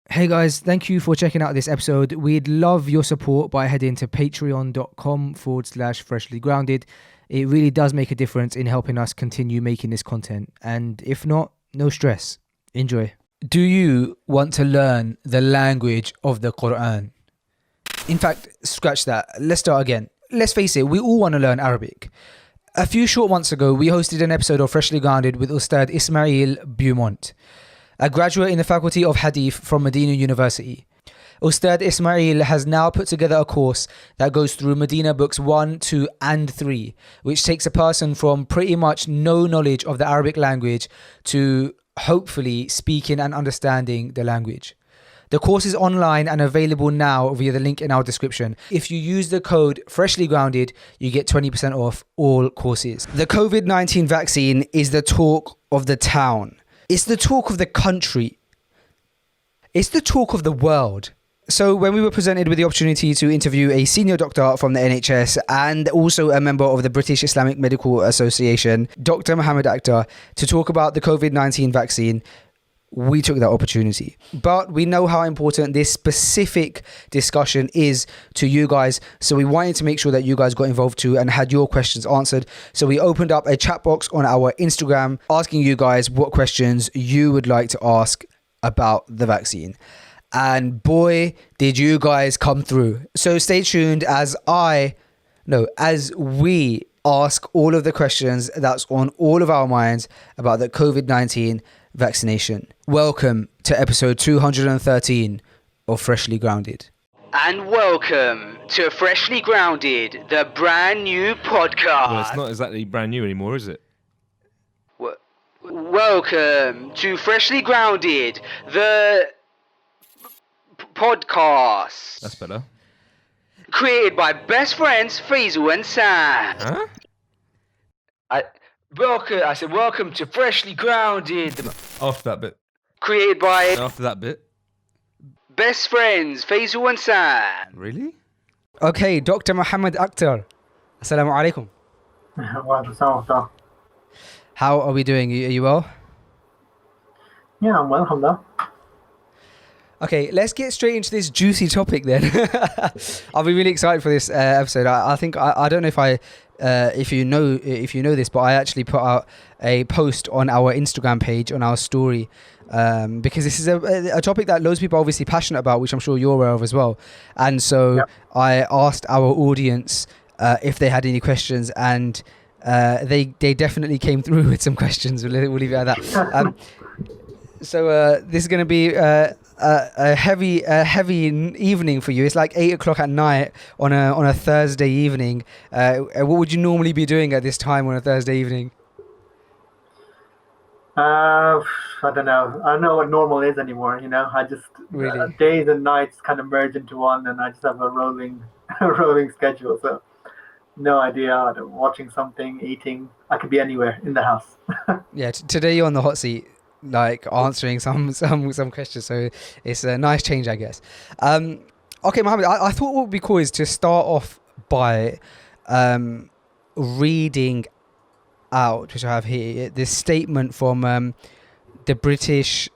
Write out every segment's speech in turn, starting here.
Hey guys, thank you for checking out this episode. We'd love your support by heading to patreon.com/freshly grounded. It really does make a difference in helping us continue making this content. And if not, no stress. Enjoy. Do you want to learn the language of the Quran? In fact, scratch that. Let's start again. Let's face it, we all want to learn Arabic. A few short months ago, we hosted an episode of Freshly Grounded with Ustad Ismail Beaumont, a graduate in the Faculty of Hadith from Medina University. Ustad Ismail has now put together a course that goes through Medina books 1, 2 and 3, which takes a person from pretty much no knowledge of the Arabic language to hopefully speaking and understanding the language. The course is online and available now via the link in our description. If you use the code FRESHLYGROUNDED, you get 20% off all courses. The COVID-19 vaccine is the talk of the town. It's the talk of the country. It's the talk of the world. So when we were presented with the opportunity to interview a senior doctor from the NHS and also a member of the British Islamic Medical Association, Dr. Mohammed Akhtar, to talk about the COVID-19 vaccine, we took that opportunity. But we know how important this specific discussion is to you guys, so we wanted to make sure that you guys got involved too and had your questions answered. So we opened up a chat box on our Instagram asking you guys what questions you would like to ask about the vaccine. And boy, did you guys come through. So stay tuned as we ask all of the questions that's on all of our minds about the COVID-19 vaccination. Welcome to episode 213 of Freshly Grounded. And welcome to Freshly Grounded, the brand new podcast. Well, it's not exactly brand new anymore, is it? Welcome to Freshly Grounded, the podcast. That's better. Created by best friends Faisal and Sam. Huh? I said welcome to Freshly Grounded. After that bit. Created by After that bit. best friends Faisal and Sam. Really? Okay, Dr. Mohammed Akhtar. Assalamu alaikum. How are we doing? Are you well? Yeah, I'm well, alhamdulillah. Okay, let's get straight into this juicy topic then. I'll be really excited for this episode. I think I don't know if you know this, but I actually put out a post on our Instagram page on our story because this is a topic that loads of people are obviously passionate about, which I'm sure you're aware of as well. And so Yep. I asked our audience if they had any questions, and they definitely came through with some questions. We'll leave it at that. So this is going to be a heavy evening for you. It's like 8 o'clock at night on a Thursday evening. What would you normally be doing at this time on a Thursday evening? I don't know. I don't know what normal is anymore. You know, I just Really? days and nights kind of merge into one, and I just have a rolling schedule. So no idea. I'm watching something, eating. I could be anywhere in the house. Yeah, today you're on the hot seat, like answering some questions. So it's a nice change, I guess. Okay, Mohammed, I thought what would be cool is to start off by reading out, which I have here, this statement from the British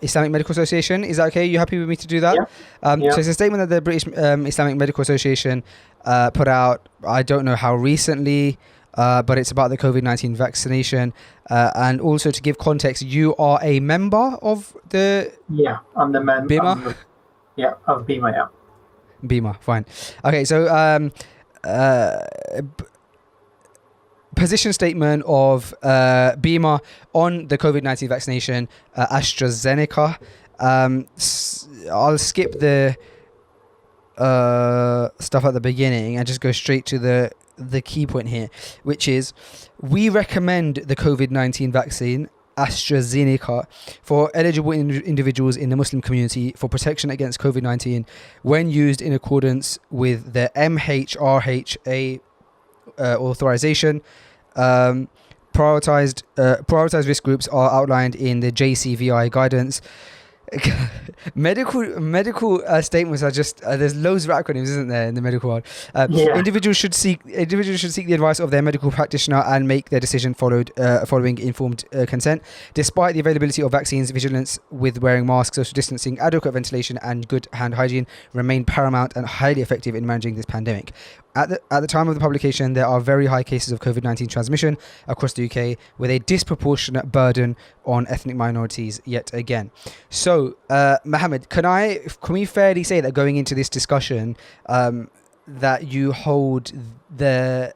Islamic Medical Association. Is that okay? You happy with me to do that? Yeah. So it's a statement that the British Islamic Medical Association put out. I don't know how recently, but it's about the COVID-19 vaccination. And also to give context, you are a member of the Yeah, I'm the man. BIMA? Of BIMA. Yeah. BIMA, fine. Okay, so position statement of BIMA on the COVID-19 vaccination, AstraZeneca. I'll skip the stuff at the beginning and just go straight to the key point here, which is we recommend the COVID-19 vaccine AstraZeneca for eligible individuals in the Muslim community for protection against COVID-19 when used in accordance with the MHRA authorization. Prioritized risk groups are outlined in the JCVI guidance. medical statements are just there's loads of acronyms, isn't there, in the medical world? Yeah. Individuals should seek the advice of their medical practitioner and make their decision following informed consent. Despite the availability of vaccines, vigilance with wearing masks, social distancing, adequate ventilation, and good hand hygiene remain paramount and highly effective in managing this pandemic. At the time of the publication, there are very high cases of COVID-19 transmission across the UK, with a disproportionate burden on ethnic minorities yet again. So, Mohammed, can we fairly say that going into this discussion, that you hold the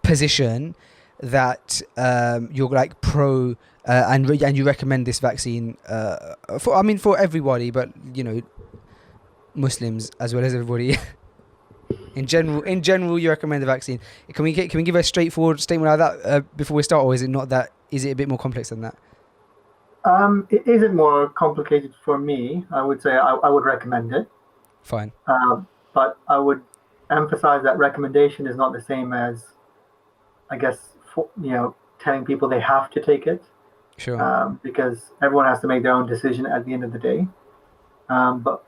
position that you're like pro and you recommend this vaccine for everybody, but Muslims as well as everybody. In general, you recommend the vaccine. Can we give a straightforward statement like that before we start, or is it not that? Is it a bit more complex than that? It isn't more complicated for me. I would say I would recommend it. Fine. But I would emphasize that recommendation is not the same as, I guess, telling people they have to take it. Sure. Because everyone has to make their own decision at the end of the day. But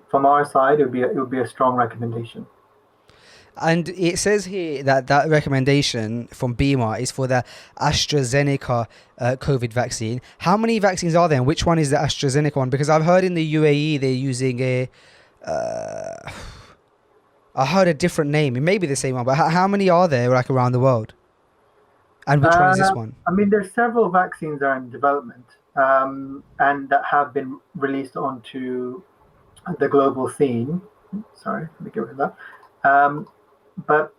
from our side, it would be a strong recommendation. And it says here that recommendation from BEMA is for the AstraZeneca COVID vaccine. How many vaccines are there, and which one is the AstraZeneca one? Because I've heard in the UAE they're using I heard a different name. It may be the same one, but how many are there like around the world? And which one is this one? I mean, there's several vaccines that are in development and that have been released onto the global scene. Sorry, let me get rid of that. But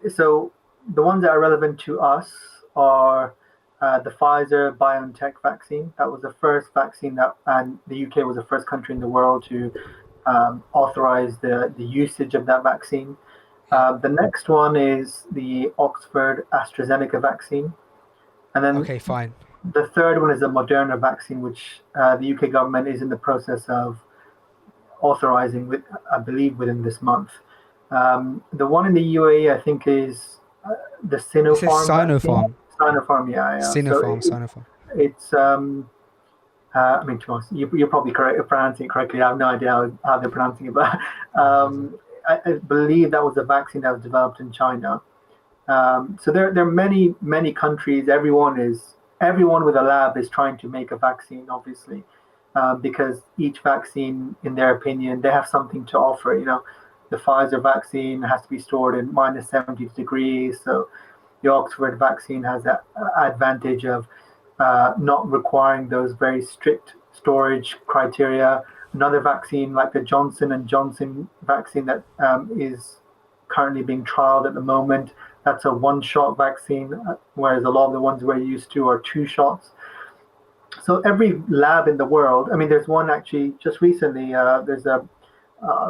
so the ones that are relevant to us are the Pfizer BioNTech vaccine. That was the first vaccine and the UK was the first country in the world to authorize the usage of that vaccine. The next one is the Oxford AstraZeneca vaccine. And then okay, fine. The third one is the Moderna vaccine, which the UK government is in the process of authorizing, I believe, within this month. The one in the UAE, I think, is the Sinopharm. It says Sinopharm. Sinopharm, yeah. Sinopharm. It's, I mean, to be honest, you're probably pronouncing it correctly. I have no idea how they're pronouncing it, but I believe that was a vaccine that was developed in China. So there are many, many countries. Everyone with a lab is trying to make a vaccine, obviously, because each vaccine, in their opinion, they have something to offer. The Pfizer vaccine has to be stored in minus 70 degrees. So the Oxford vaccine has that advantage of not requiring those very strict storage criteria. Another vaccine like the Johnson & Johnson vaccine that is currently being trialed at the moment, that's a one-shot vaccine, whereas a lot of the ones we're used to are 2 shots. So every lab in the world, I mean, there's one actually just recently, there's a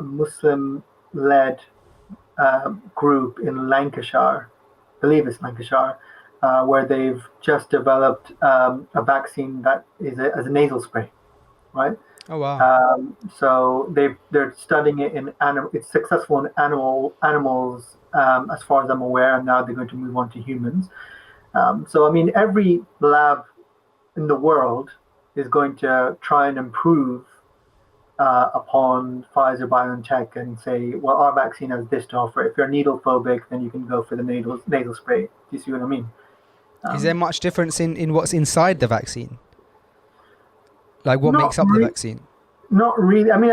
Muslim-led group in Lancashire, I believe it's Lancashire, where they've just developed a vaccine that is as a nasal spray, right? Oh wow! So they're studying it in it's successful in animals, as far as I'm aware, and now they're going to move on to humans. So I mean, every lab in the world is going to try and improve upon Pfizer BioNTech and say, well, our vaccine has this to offer. If you're needle phobic, then you can go for the nasal spray. Do you see what I mean? Is there much difference in what's inside the vaccine? Like what makes up the vaccine? Not really. I mean,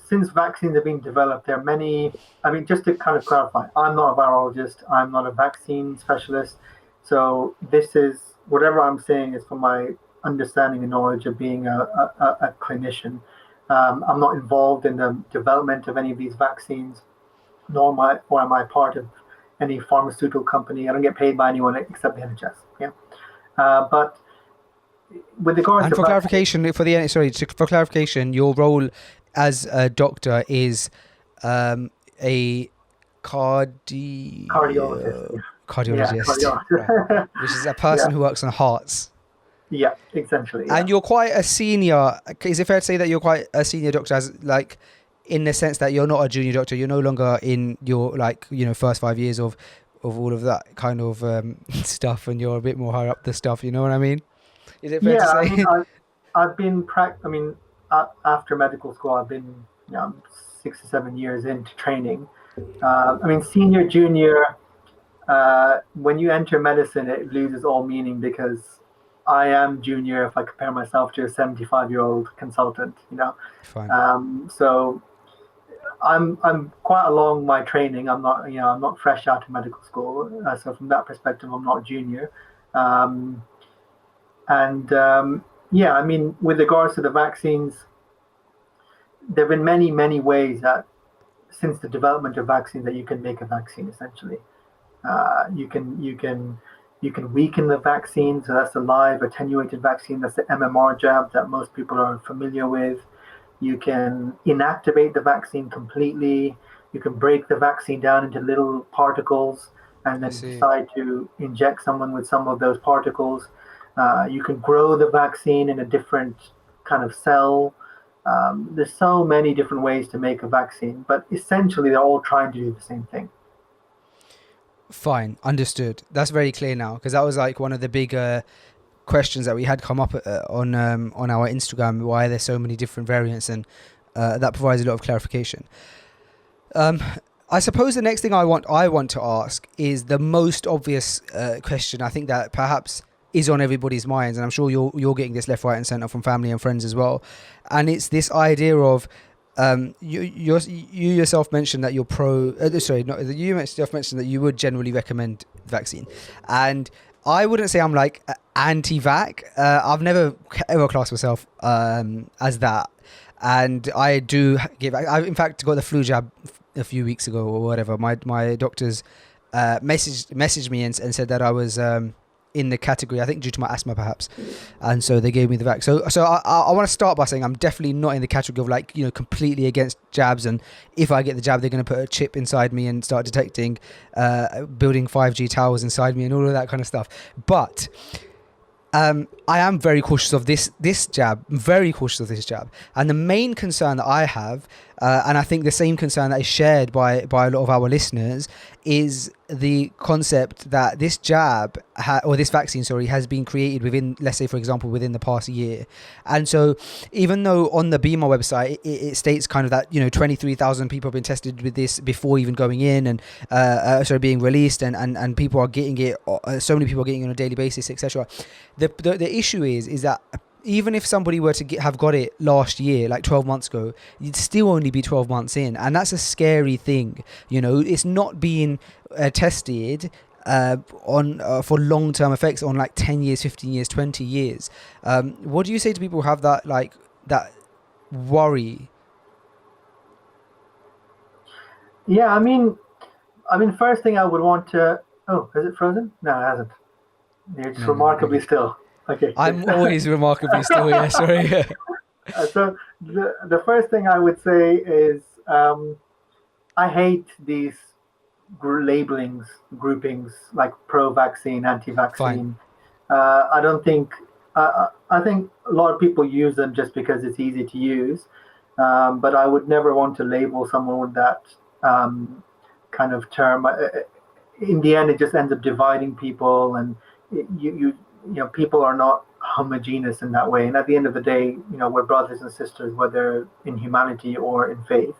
since vaccines are being developed, there are many. I mean, just to kind of clarify, I'm not a virologist. I'm not a vaccine specialist. So this is whatever I'm saying is from my understanding and knowledge of being a clinician. I'm not involved in the development of any of these vaccines, nor am I part of any pharmaceutical company. I don't get paid by anyone except the NHS. Yeah, but with regards and to for clarification, your role as a doctor is a cardiologist. Right. Which is a person who works on hearts. Yeah, essentially. Yeah. And you're quite a senior. Is it fair to say that you're quite a senior doctor, as like in the sense that you're not a junior doctor? You're no longer in your first 5 years of all of that kind of stuff, and you're a bit more higher up the stuff. You know what I mean? Is it fair Yeah, to I say? mean, I've been after medical school, I've been, 6 or 7 years into training. I mean, senior, junior, when you enter medicine, it loses all meaning because I am junior if I compare myself to a 75-year-old consultant, Fine. So I'm quite along my training. I'm not fresh out of medical school. So from that perspective, I'm not junior. Um, and Yeah, I mean, with regards to the vaccines, there have been many, many ways that since the development of vaccines that you can make a vaccine essentially. You can weaken the vaccine, so that's the live attenuated vaccine. That's the MMR jab that most people are familiar with. You can inactivate the vaccine completely. You can break the vaccine down into little particles and I then see. decide to inject someone with some of those particles. You can grow the vaccine in a different kind of cell. There's so many different ways to make a vaccine, but essentially they're all trying to do the same thing. Fine, understood. That's very clear now, because that was like one of the bigger questions that we had come up on our Instagram. Why there's so many different variants, and that provides a lot of clarification. I suppose the next thing I want to ask is the most obvious question. I think that perhaps is on everybody's minds, and I'm sure you're getting this left, right, and centre from family and friends as well. And it's this idea of you yourself mentioned that you're pro. You yourself mentioned that you would generally recommend vaccine, and I wouldn't say I'm like anti-vac. I've never ever classed myself as that, and I do give. I in fact got the flu jab a few weeks ago or whatever. My doctors messaged me and said that I was in the category, I think due to my asthma perhaps, and so they gave me the vac. So I want to start by saying I'm definitely not in the category of like, completely against jabs, and if I get the jab they're going to put a chip inside me and start detecting building 5G towers inside me and all of that kind of stuff. But I am very cautious of this jab, very cautious of this jab. And the main concern that I have, and I think the same concern that is shared by a lot of our listeners, is the concept that this jab, or this vaccine, sorry, has been created within, let's say, for example, within the past year. And so even though on the BEMA website, it states kind of that, 23,000 people have been tested with this before even going in and, being released, and people are getting it, so many people are getting it on a daily basis, etc. The issue is that even if somebody were to have got it last year, like 12 months ago, you'd still only be 12 months in. And that's a scary thing. It's not being tested for long-term effects on like 10 years, 15 years, 20 years. What do you say to people who have that worry? Yeah, I mean, first thing I would want to. Oh, is it frozen? No, it hasn't. You're just remarkably still. Okay. I'm always remarkably still. Yeah, sorry. So the first thing I would say is I hate these groupings like pro-vaccine, anti-vaccine. I don't think. I think a lot of people use them just because it's easy to use, but I would never want to label someone with that kind of term. In the end, it just ends up dividing people, and people are not homogeneous in that way. And at the end of the day, we're brothers and sisters, whether in humanity or in faith.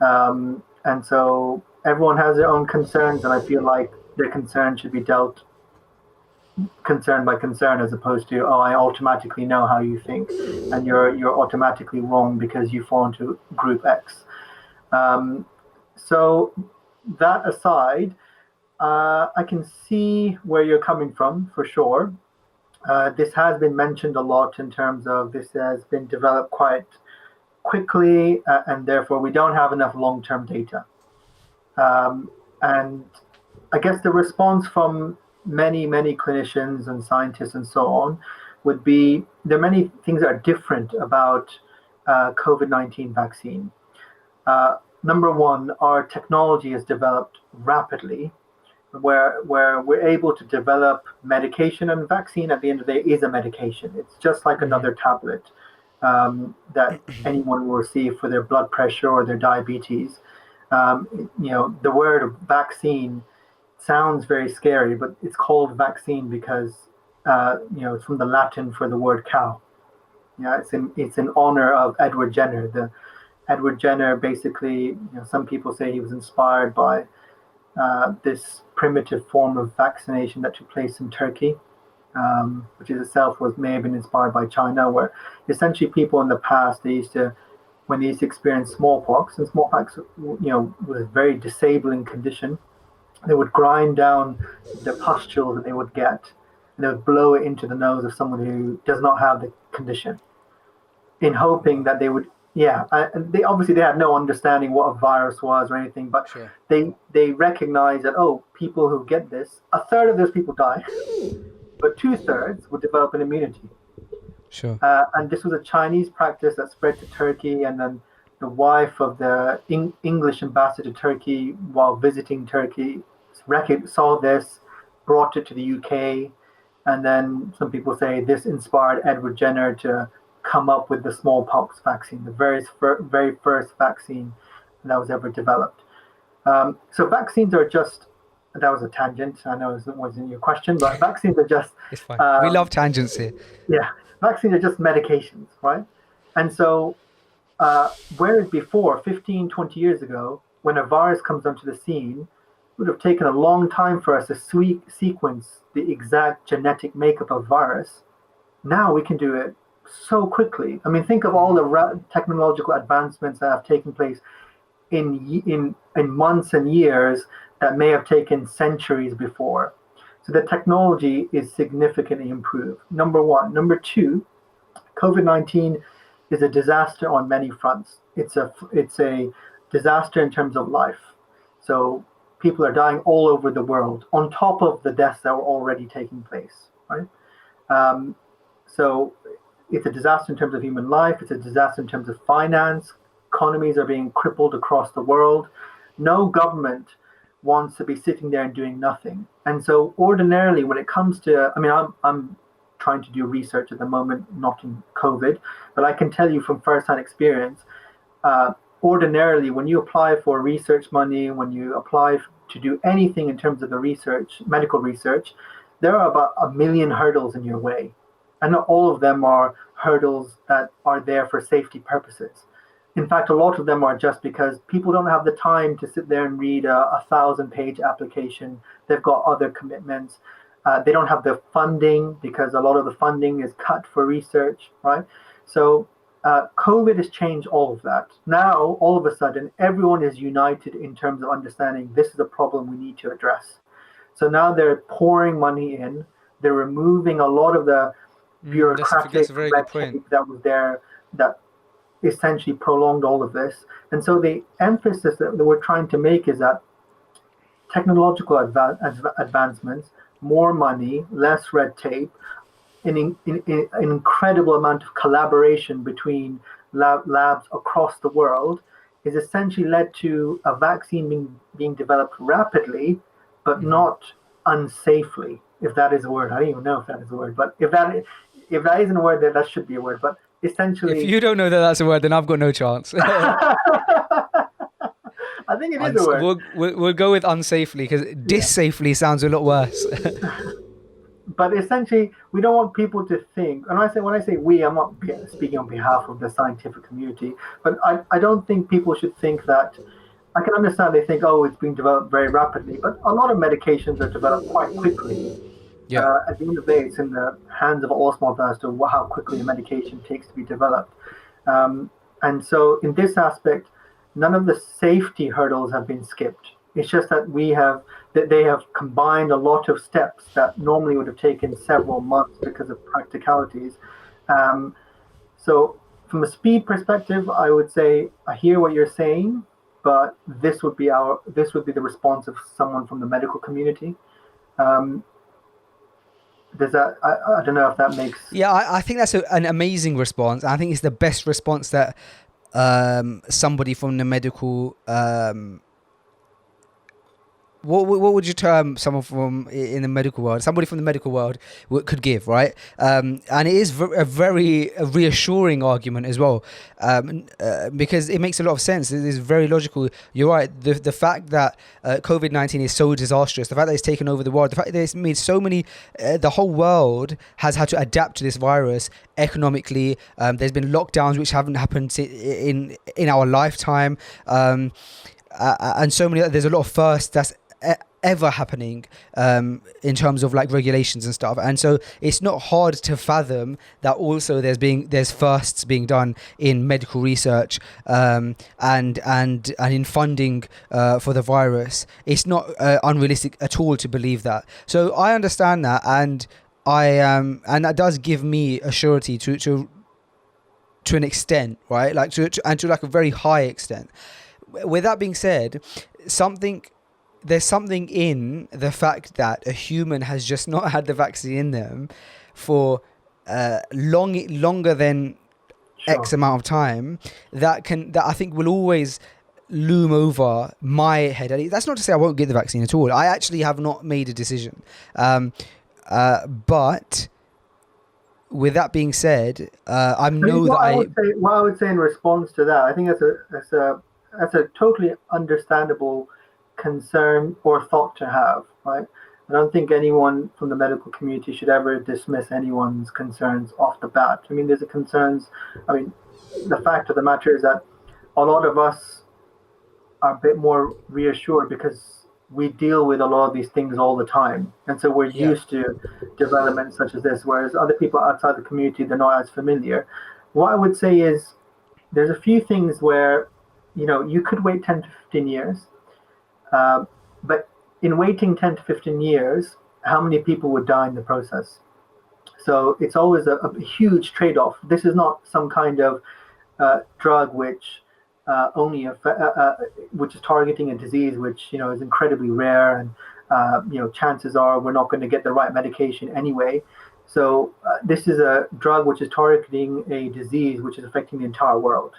And so everyone has their own concerns, and I feel like their concerns should be dealt concern by concern, as opposed to, I automatically know how you think, and you're automatically wrong because you fall into group X. So that aside, I can see where you're coming from for sure. This has been mentioned a lot in terms of this has been developed quite quickly, and therefore we don't have enough long-term data. And I guess the response from many, many clinicians and scientists and so on would be there are many things that are different about COVID-19 vaccine. Number one, our technology has developed rapidly, where we're able to develop medication, and vaccine at the end of the day is a medication. It's just like another tablet that anyone will receive for their blood pressure or their diabetes. The word vaccine sounds very scary, but it's called vaccine because it's from the Latin for the word cow. Yeah, it's in honor of Edward Jenner. The Edward Jenner basically, some people say he was inspired by this primitive form of vaccination that took place in Turkey, which is itself may have been inspired by China, where essentially people in the past when they used to experience smallpox, and smallpox, was a very disabling condition, they would grind down the pustules that they would get, and they would blow it into the nose of someone who does not have the condition, in hoping that they would. Yeah, and they had no understanding what a virus was or anything, but Sure. they recognized that, people who get this, a third of those people die, but 2/3 would develop an immunity. Sure. And this was a Chinese practice that spread to Turkey, and then the wife of the English ambassador to Turkey, while visiting Turkey, saw this, brought it to the UK, and then some people say this inspired Edward Jenner to come up with the smallpox vaccine, the very first vaccine that was ever developed. So vaccines are just, that was a tangent, I know it wasn't your question, but vaccines are just... It's fine. We love tangents here. Yeah, vaccines are just medications, right? And so, whereas before, 15, 20 years ago, when a virus comes onto the scene, it would have taken a long time for us to sequence the exact genetic makeup of virus. Now we can do it so quickly. I mean, think of all the technological advancements that have taken place in months and years that may have taken centuries before. So the technology is significantly improved. Number one. Number two, COVID-19 is a disaster on many fronts. It's a disaster in terms of life. So people are dying all over the world, on top of the deaths that were already taking place, right? So it's a disaster in terms of human life. It's a disaster in terms of finance. Economies are being crippled across the world. No government wants to be sitting there and doing nothing. And so ordinarily when it comes to, I'm trying to do research at the moment, not in COVID, but I can tell you from firsthand experience, ordinarily when you apply for research money, when you apply to do anything in terms of the research, medical research, there are about 1 million hurdles in your way. And not all of them are hurdles that are there for safety purposes. In fact, a lot of them are just because people don't have the time to sit there and read a 1,000-page application. They've got other commitments. They don't have the funding because a lot of the funding is cut for research, right? So COVID has changed all of that. Now, all of a sudden, everyone is united in terms of understanding this is a problem we need to address. So now they're pouring money in. They're removing a lot of the bureaucratic red tape that was there that essentially prolonged all of this. And so the emphasis that we're trying to make is that technological advancements, more money, less red tape, an incredible amount of collaboration between labs across the world is essentially led to a vaccine being developed rapidly, but not unsafely, if that is a word. I don't even know if that is a word, but if that isn't a word, then that should be a word. But essentially, if you don't know that that's a word, then I've got no chance. I think it is a word. We'll go with unsafely because dissafely sounds a lot worse. But essentially, we don't want people to think, and when I say we, I'm not speaking on behalf of the scientific community, but I don't think people should think that. I can understand they think, it's being developed very rapidly, but a lot of medications are developed quite quickly. Yeah. At the end of the day, it's in the hands of all small as to how quickly a medication takes to be developed. And so in this aspect, none of the safety hurdles have been skipped. It's just that they have combined a lot of steps that normally would have taken several months because of practicalities. So from a speed perspective, I would say I hear what you're saying, but this would be the response of someone from the medical community. Does that? I don't know if that makes. Yeah, I think that's an amazing response. I think it's the best response that somebody from the medical what would you term someone from in the medical world? Somebody from the medical world could give, right? And it is a very reassuring argument as well, because it makes a lot of sense. It is very logical. You're right. The fact that COVID-19 is so disastrous, the fact that it's taken over the world, the fact that it's made so many, the whole world has had to adapt to this virus economically. There's been lockdowns which haven't happened in our lifetime, and so many. There's a lot of firsts that's ever happening in terms of like regulations and stuff, and so it's not hard to fathom that also there's firsts being done in medical research, and in funding for the virus. It's not unrealistic at all to believe that. So I understand that, and and that does give me a surety to an extent, right? Like to like a very high extent. With that being said, there's something in the fact that a human has just not had the vaccine in them for longer than X amount of time that I think will always loom over my head. That's not to say I won't get the vaccine at all. I actually have not made a decision. But with that being said, what I would say in response to that, I think that's a totally understandable concern or thought to have, right? I don't think anyone from the medical community should ever dismiss anyone's concerns off the bat. I mean, there's concerns. I mean, the fact of the matter is that a lot of us are a bit more reassured because we deal with a lot of these things all the time, and so we're used to developments such as this, whereas other people outside the community, they're not as familiar. What I would say is there's a few things where you could wait 10 to 15 years, but in waiting 10 to 15 years, how many people would die in the process? So it's always a huge trade-off. This is not some kind of drug which which is targeting a disease which is incredibly rare, and chances are we're not going to get the right medication anyway. So this is a drug which is targeting a disease which is affecting the entire world,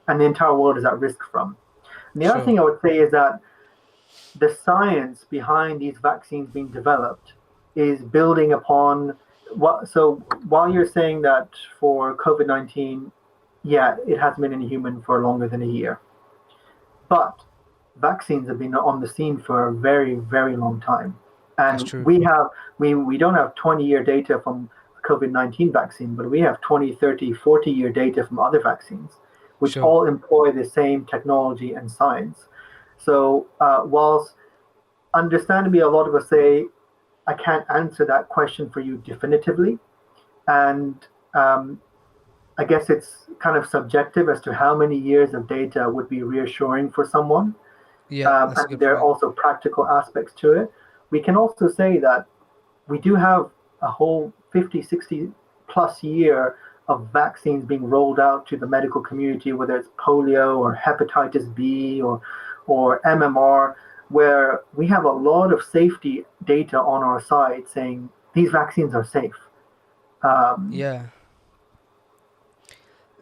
and the entire world is at risk from. And the other thing I would say is that the science behind these vaccines being developed is building upon what. So while you're saying that for COVID-19, it has been in a human for longer than a year, but vaccines have been on the scene for a very, very long time. And we don't have 20-year data from COVID-19 vaccine, but we have 20, 30, 40-year data from other vaccines, which all employ the same technology and science. So whilst understandably a lot of us say, I can't answer that question for you definitively, and I guess it's kind of subjective as to how many years of data would be reassuring for someone. And there are also practical aspects to it. We can also say that we do have a whole 50, 60 plus year of vaccines being rolled out to the medical community, whether it's polio or hepatitis B or MMR, where we have a lot of safety data on our side saying these vaccines are safe.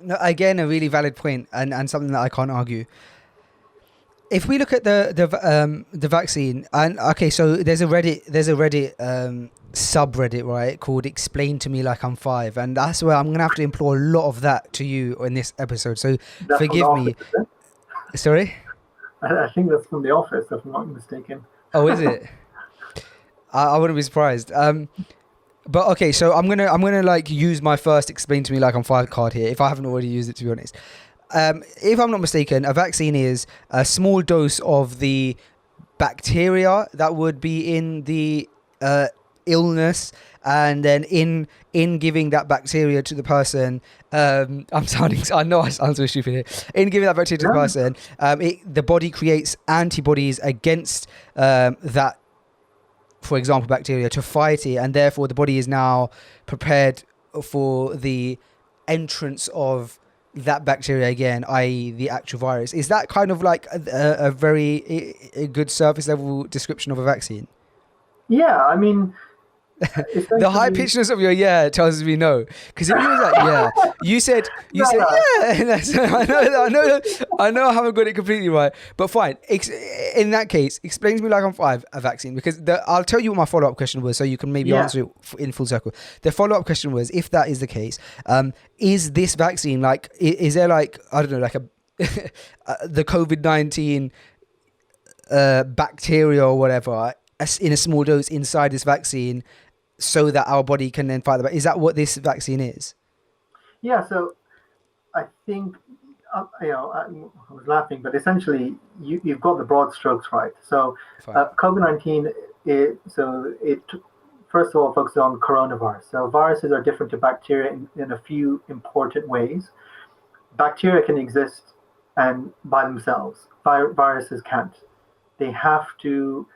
No, again, a really valid point, and something that I can't argue. If we look at the vaccine, and okay, so there's a Reddit subreddit, right, called "Explain to Me Like I'm 5," and that's where I'm gonna have to implore a lot of that to you in this episode. So that's forgive me. Sorry, I think that's from The Office, if I'm not mistaken. Oh, is it? I wouldn't be surprised. But okay, so I'm gonna like use my first "Explain to Me Like I'm 5" card here, if I haven't already used it, to be honest. If I'm not mistaken, a vaccine is a small dose of the bacteria that would be in the illness, and then in giving that bacteria to the person, I know I sound so stupid here. In giving that bacteria to the person, the body creates antibodies against that, for example, bacteria, to fight it, and therefore the body is now prepared for the entrance of that bacteria again, i.e. the actual virus. Is that kind of like a very good surface level description of a vaccine? Yeah, I mean, The high Essentially, pitchness of your yeah tells me no. Because if you was like yeah, you said No, yeah. And I know I haven't got it completely right, but fine. In that case, explain to me like I'm five a vaccine, because I'll tell you what my follow up question was, so you can maybe yeah. answer it in full circle. The follow up question was, if that is the case, is this vaccine like is there like, I don't know, like a the COVID-19 bacteria or whatever in a small dose inside this vaccine, so that our body can then fight the Is that what this vaccine is? Yeah, so I think, I was laughing, but essentially you've got the broad strokes right. So Fine. COVID-19, it first of all focuses on coronavirus. So viruses are different to bacteria in a few important ways. Bacteria can exist and by themselves. Viruses can't. They have to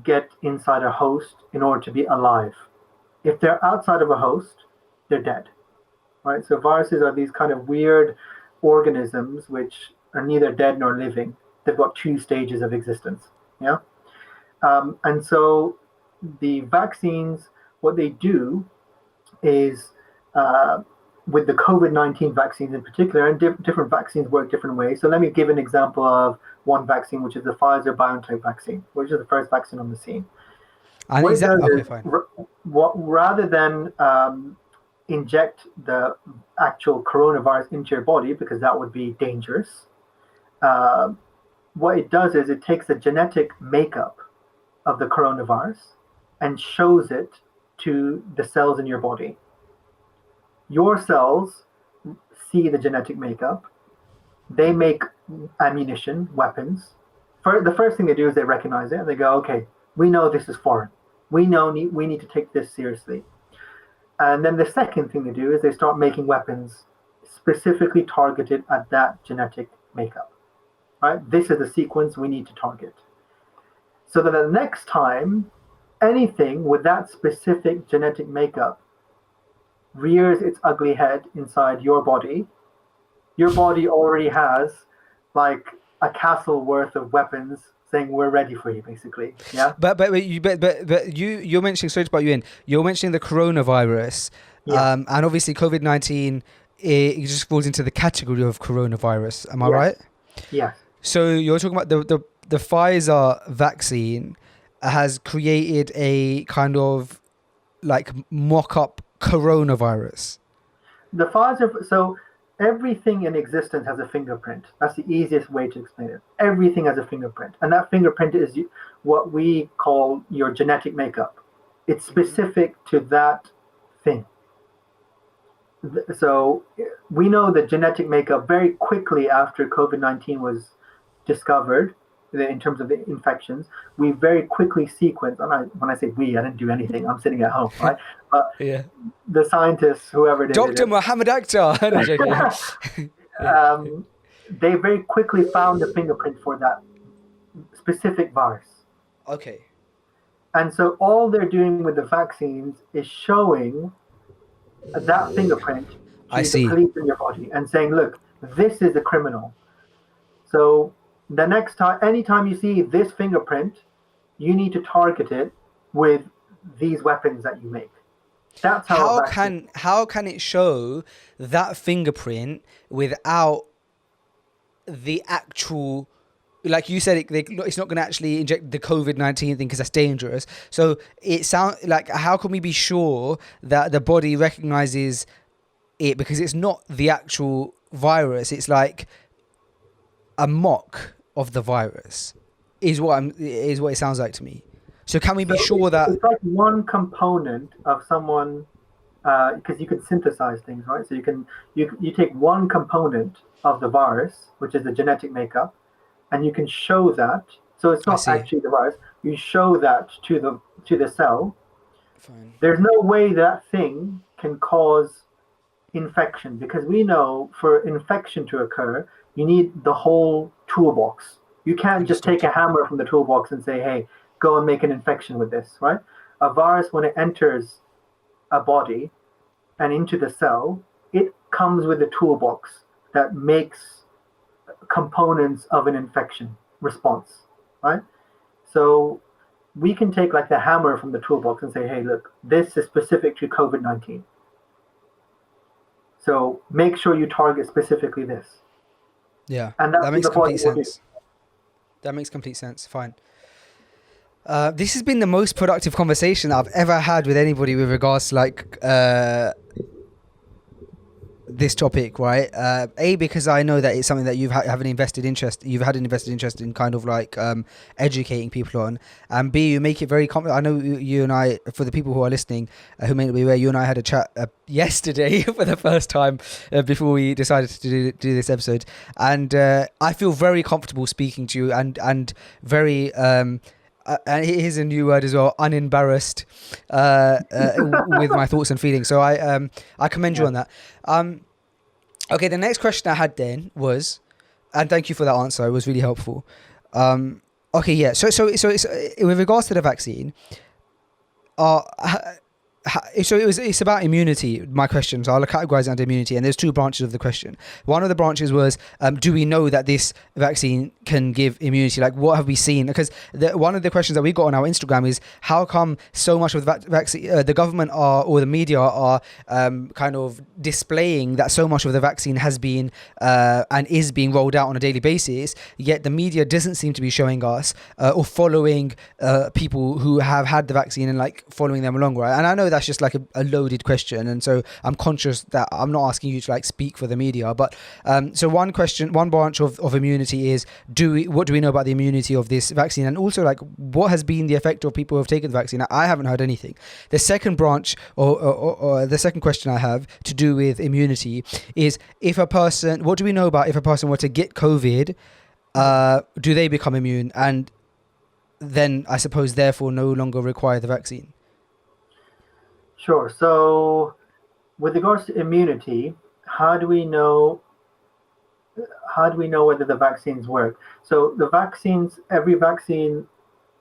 get inside a host in order to be alive. If they're outside of a host, they're dead. Right? So viruses are these kind of weird organisms which are neither dead nor living. They've got two stages of existence. Yeah. And so the vaccines, what they do is, with the COVID-19 vaccines in particular, and different vaccines work different ways. So let me give an example of one vaccine, which is the Pfizer-BioNTech vaccine, which is the first vaccine on the scene. And What is it that does okay? is, Fine. rather than inject the actual coronavirus into your body, because that would be dangerous, what it does is it takes the genetic makeup of the coronavirus and shows it to the cells in your body. Your cells see the genetic makeup. They make ammunition, weapons. The first thing they do is they recognize it and they go, okay, we know this is foreign. We need to take this seriously. And then the second thing they do is they start making weapons specifically targeted at that genetic makeup. Right? This is the sequence we need to target. So that the next time anything with that specific genetic makeup rears its ugly head inside your body already has like a castle worth of weapons saying we're ready for you, basically. Yeah. But you're mentioning, sorry to butt you in. You're mentioning the coronavirus, Yeah. and obviously COVID-19 it just falls into the category of coronavirus. Am I Yes. right? Yes. So you're talking about the Pfizer vaccine has created a kind of like mock-up coronavirus. The Pfizer. So everything in existence has a fingerprint. That's the easiest way to explain it. Everything has a fingerprint, and that fingerprint is what we call your genetic makeup. It's specific to that thing. So we know the genetic makeup very quickly after COVID-19 was discovered. In terms of the infections, we very quickly sequenced. And when I say we, I didn't do anything. I'm sitting at home, right? But Yeah. the scientists, whoever did Dr. it, Mohammed Akhtar. No, joking. they very quickly found the fingerprint for that specific virus. Okay. And so all they're doing with the vaccines is showing that fingerprint I to the see. police in your body and saying, look, this is a criminal. So the next time, anytime you see this fingerprint, you need to target it with these weapons that you make. That's how How can it show that fingerprint without the actual, like you said, it's not going to actually inject the COVID-19 thing because that's dangerous. So it sounds like, how can we be sure that the body recognizes it, because it's not the actual virus? It's like a mock of the virus, is what it sounds like to me. So can we be sure that it's like one component of someone, because you can synthesize things, right? So you take one component of the virus, which is the genetic makeup, and you can show that. So it's not actually the virus. You show that to the cell. Fine. There's no way that thing can cause infection, because we know for infection to occur, you need the whole toolbox. You can't just take a hammer from the toolbox and say, hey, go and make an infection with this, right? A virus, when it enters a body and into the cell, it comes with a toolbox that makes components of an infection response, right? So we can take like the hammer from the toolbox and say, hey, look, this is specific to COVID-19. So make sure you target specifically this. Yeah, And that's that makes what the body complete will do. sense. That makes complete sense. Fine. This has been the most productive conversation I've ever had with anybody with regards to like this topic, right? Because I know that it's something that you've had an invested interest in kind of like educating people on, and B, you make it very I know you and I, for the people who are listening who may not be aware, you and I had a chat yesterday for the first time before we decided to do this episode, and I feel very comfortable speaking to you and very and here's a new word as well, unembarrassed with my thoughts and feelings. So I commend you on that. Okay, the next question I had then was, and thank you for that answer, it was really helpful. Okay, yeah. So it's, with regards to the vaccine, it's about immunity, my question. So I'll categorize it under immunity, and there's two branches of the question. One of the branches was, do we know that this vaccine can give immunity? Like, what have we seen? Because one of the questions that we got on our Instagram is, how come so much of the vaccine, the government or the media are kind of displaying that so much of the vaccine has been and is being rolled out on a daily basis, yet the media doesn't seem to be showing us or following people who have had the vaccine and like following them along, right? And I know that's just like a loaded question, and so I'm conscious that I'm not asking you to like speak for the media, but so one branch of immunity is, what do we know about the immunity of this vaccine, and also like what has been the effect of people who have taken the vaccine? I haven't heard anything. The second branch or the second question I have to do with immunity is, what do we know about if a person were to get COVID, do they become immune, and then I suppose therefore no longer require the vaccine? Sure. So with regards to immunity, how do we know whether the vaccines work? So the vaccines, every vaccine,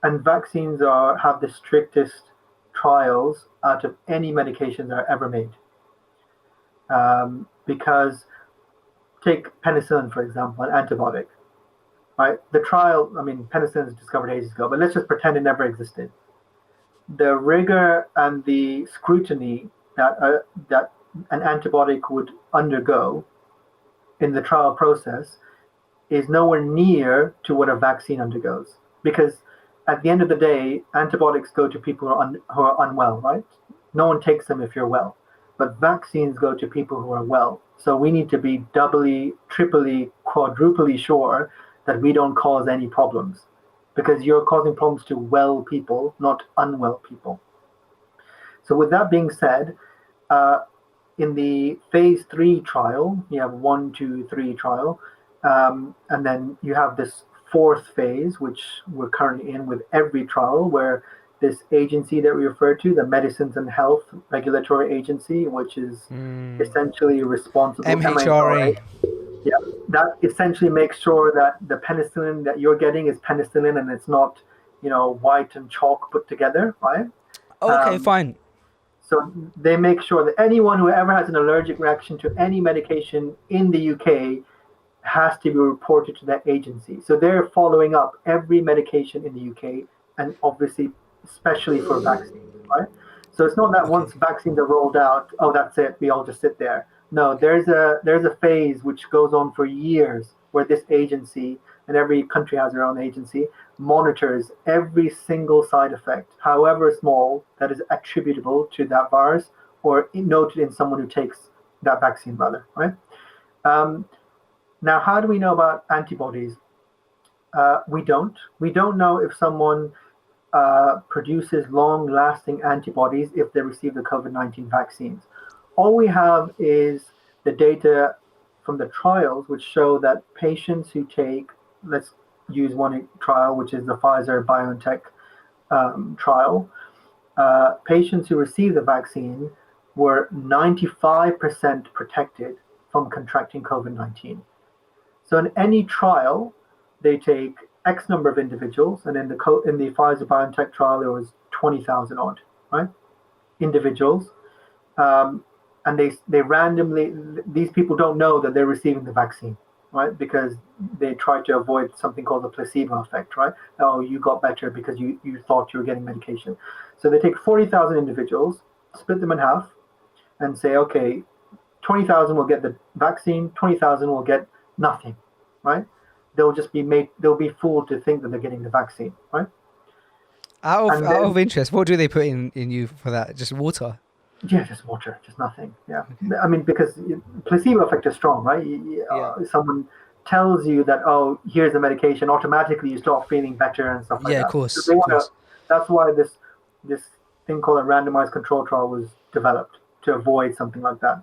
and vaccines have the strictest trials out of any medications that are ever made. Because take penicillin, for example, an antibiotic, right? The trial, I mean, penicillin was discovered ages ago, but let's just pretend it never existed. The rigor and the scrutiny that an antibiotic would undergo in the trial process is nowhere near to what a vaccine undergoes. Because at the end of the day, antibiotics go to people who are unwell, right? No one takes them if you're well. But vaccines go to people who are well. So we need to be doubly, triply, quadruply sure that we don't cause any problems. Because you're causing problems to well people, not unwell people. So with that being said, in the phase 3 trial, you have 1, 2, 3 trial, and then you have this fourth phase, which we're currently in with every trial, where this agency that we refer to, the Medicines and Health Regulatory Agency, which is essentially responsible, MHRA. Yeah, that essentially makes sure that the penicillin that you're getting is penicillin and it's not, white and chalk put together, right? Okay, fine. So they make sure that anyone who ever has an allergic reaction to any medication in the UK has to be reported to that agency. So they're following up every medication in the UK, and obviously, especially for vaccines, right? So it's not that once vaccines are rolled out, oh, that's it, we all just sit there. No, there's a phase which goes on for years where this agency, and every country has their own agency, monitors every single side effect, however small, that is attributable to that virus or noted in someone who takes that vaccine, rather, right? Now, how do we know about antibodies? We don't. We don't know if someone produces long-lasting antibodies if they receive the COVID-19 vaccines. All we have is the data from the trials, which show that patients who take, let's use one trial, which is the Pfizer-BioNTech trial, patients who received the vaccine were 95% protected from contracting COVID-19. So in any trial, they take X number of individuals, and in the Pfizer-BioNTech trial, it was 20,000 odd, right? Individuals. And they randomly, these people don't know that they're receiving the vaccine. right? Because they try to avoid something called the placebo effect, right? Oh, you got better because you thought you were getting medication. So they take 40,000 individuals, split them in half, and say, okay, 20,000 will get the vaccine, 20,000 will get nothing, right? They'll be fooled to think that they're getting the vaccine, right? Out And then, of interest, what do they put in you for that? Just water? yeah, just water, just nothing. Yeah. I mean, because placebo effect is strong, right? Yeah. Someone tells you that, oh, here's the medication, automatically you start feeling better and stuff like Yeah, of that. So course, they of want to, course. that's why this thing called a randomized control trial was developed to avoid something like that.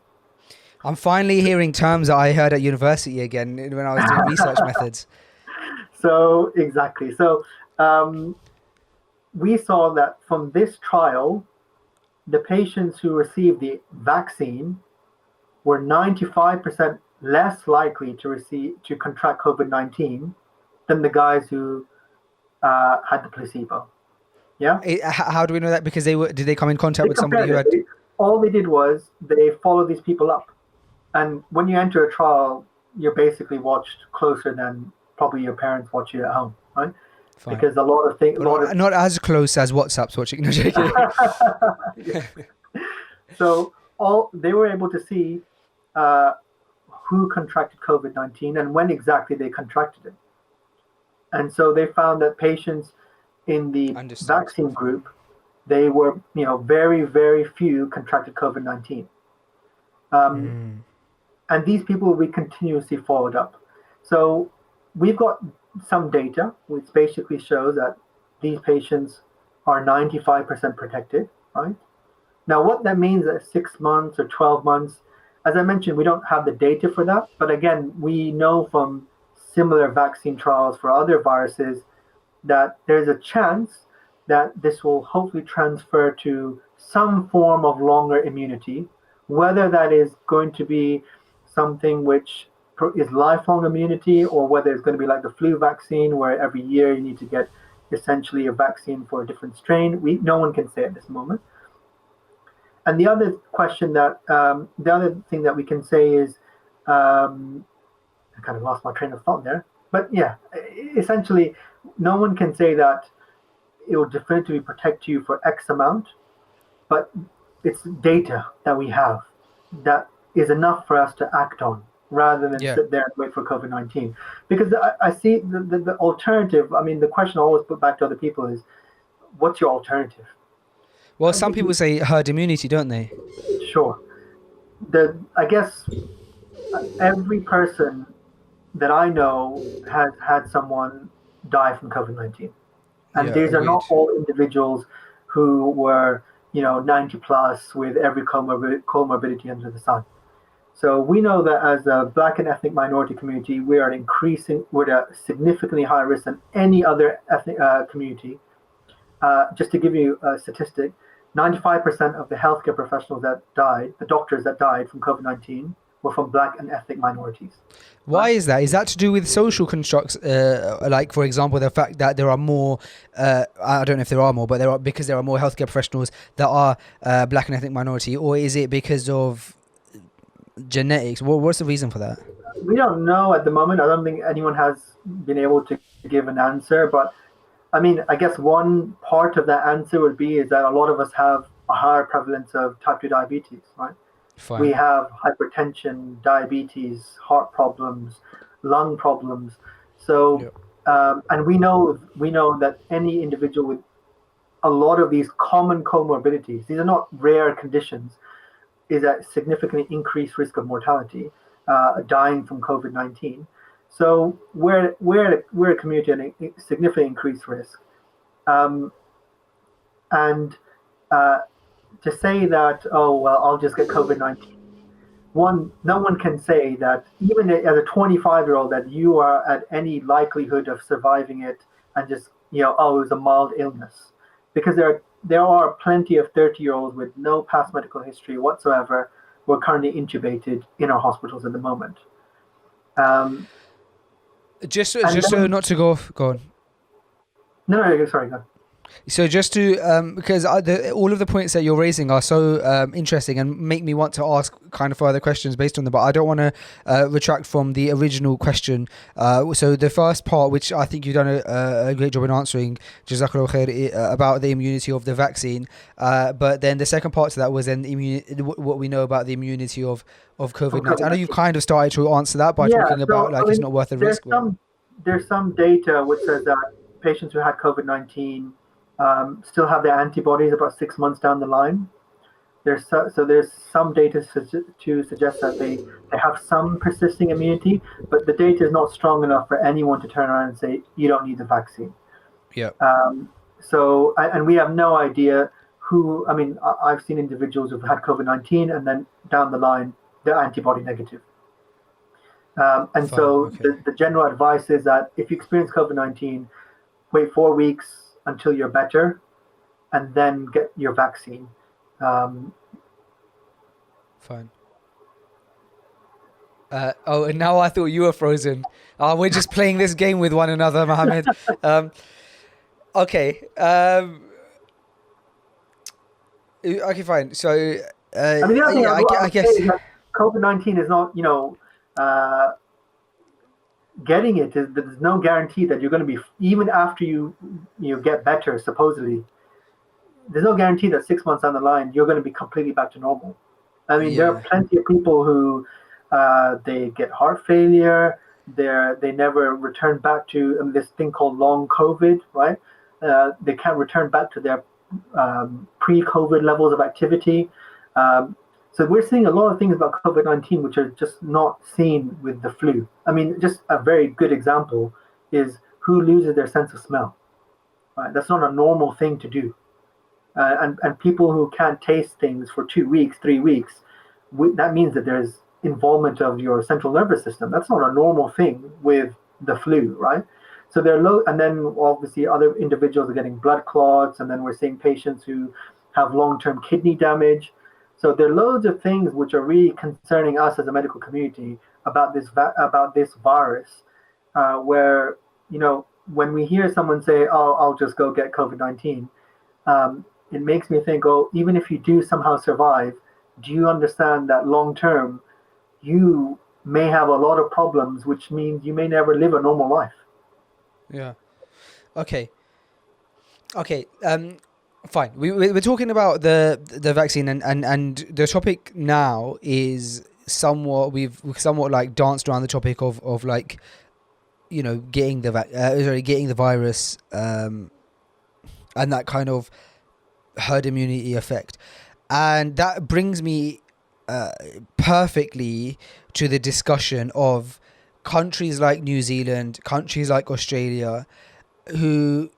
I'm finally hearing terms that I heard at university again when I was doing research methods. So exactly. So we saw that from this trial, the patients who received the vaccine were 95% less likely to contract COVID-19 than the guys who had the placebo. Yeah. How do we know that? Because did they come in contact They with somebody compared who it. had? All they did was they followed these people up. And when you enter a trial, you're basically watched closer than probably your parents watch you at home, right? Fine. Because a lot of things, Not as close as WhatsApp's watching. No, joking. So they were able to see who contracted COVID-19 and when exactly they contracted it. And so they found that patients in the vaccine group, they were, very, very few contracted COVID-19. And these people we continuously followed up. So we've got some data which basically shows that these patients are 95% protected, right? Now, what that means at 6 months or 12 months, as I mentioned, we don't have the data for that. But again, we know from similar vaccine trials for other viruses that there's a chance that this will hopefully transfer to some form of longer immunity, whether that is going to be something which is lifelong immunity or whether it's going to be like the flu vaccine where every year you need to get essentially a vaccine for a different strain. No one can say at this moment. And the other thing that we can say is, I kind of lost my train of thought there, but yeah, essentially, no one can say that it will definitively protect you for X amount, but it's data that we have that is enough for us to act on rather than sit there and wait for COVID-19. Because I see the alternative. I mean, the question I always put back to other people is, what's your alternative? Well, some people say herd immunity, don't they? Sure. I guess every person that I know has had someone die from COVID-19. And these are not all individuals who were, 90 plus with every comorbidity under the sun. So we know that as a Black and ethnic minority community, we're at a significantly higher risk than any other ethnic community. Just to give you a statistic, 95% of the healthcare professionals that died, the doctors that died from COVID-19, were from Black and ethnic minorities. Why is that? Is that to do with social constructs? Like, for example, the fact that there are more, I don't know if there are more, but because there are more healthcare professionals that are Black and ethnic minority, or is it because of genetics? What's the reason for that? We don't know at the moment. I don't think anyone has been able to give an answer, but I mean, I guess one part of that answer would be is that a lot of us have a higher prevalence of type 2 diabetes, right? Fine. We have hypertension, diabetes, heart problems, lung problems. So, and we know that any individual with a lot of these common comorbidities, these are not rare conditions, is at significantly increased risk of mortality, dying from COVID-19. So we're a community at a significantly increased risk. To say that, oh, well, I'll just get COVID-19. No one can say that, even as a 25-year-old, that you are at any likelihood of surviving it and just, oh, it was a mild illness. Because there are plenty of 30-year-olds with no past medical history whatsoever who are currently intubated in our hospitals at the moment. So not to go off. Go on. No, sorry, go. So just to, because all of the points that you're raising are so interesting and make me want to ask kind of further questions based on them, but I don't want to retract from the original question. So the first part, which I think you've done a great job in answering, Jazakallah khair, about the immunity of the vaccine. But then the second part to that was then what we know about the immunity of COVID-19. I know you've kind of started to answer that by talking about like it's not worth the risk. There's some data which says that patients who had COVID-19 still have their antibodies about 6 months down the line. There's some data to suggest that they have some persisting immunity, but the data is not strong enough for anyone to turn around and say you don't need the vaccine. Yeah. And we have no idea who. I mean, I've seen individuals who've had COVID-19 and then down the line they're antibody negative. The general advice is that if you experience COVID-19, wait 4 weeks until you're better, and then get your vaccine. Fine. And now I thought you were frozen. We're just playing this game with one another, Mohammed. Okay. Okay, fine. So, I mean, the other thing I guess COVID-19 is not, getting it. There's no guarantee that you're going to be, even after you get better, supposedly. There's no guarantee that 6 months down the line you're going to be completely back to normal. I mean, there are plenty of people who they get heart failure. They never return back to this thing called long COVID, right? They can't return back to their pre-COVID levels of activity. So we're seeing a lot of things about COVID-19 which are just not seen with the flu. I mean, just a very good example is who loses their sense of smell. Right? That's not a normal thing to do. And people who can't taste things for 2 weeks, 3 weeks, that means that there's involvement of your central nervous system. That's not a normal thing with the flu, right? So they're low, and then obviously other individuals are getting blood clots, and then we're seeing patients who have long-term kidney damage. So there are loads of things which are really concerning us as a medical community about this virus, where when we hear someone say, "Oh, I'll just go get COVID-19," it makes me think, "Oh, even if you do somehow survive, do you understand that long term, you may have a lot of problems, which means you may never live a normal life?" Yeah. Okay. Fine. We're talking about the vaccine and the topic now is somewhat we've somewhat like danced around the topic of like getting the virus and that kind of herd immunity effect, and that brings me perfectly to the discussion of countries like New Zealand, countries like Australia, who,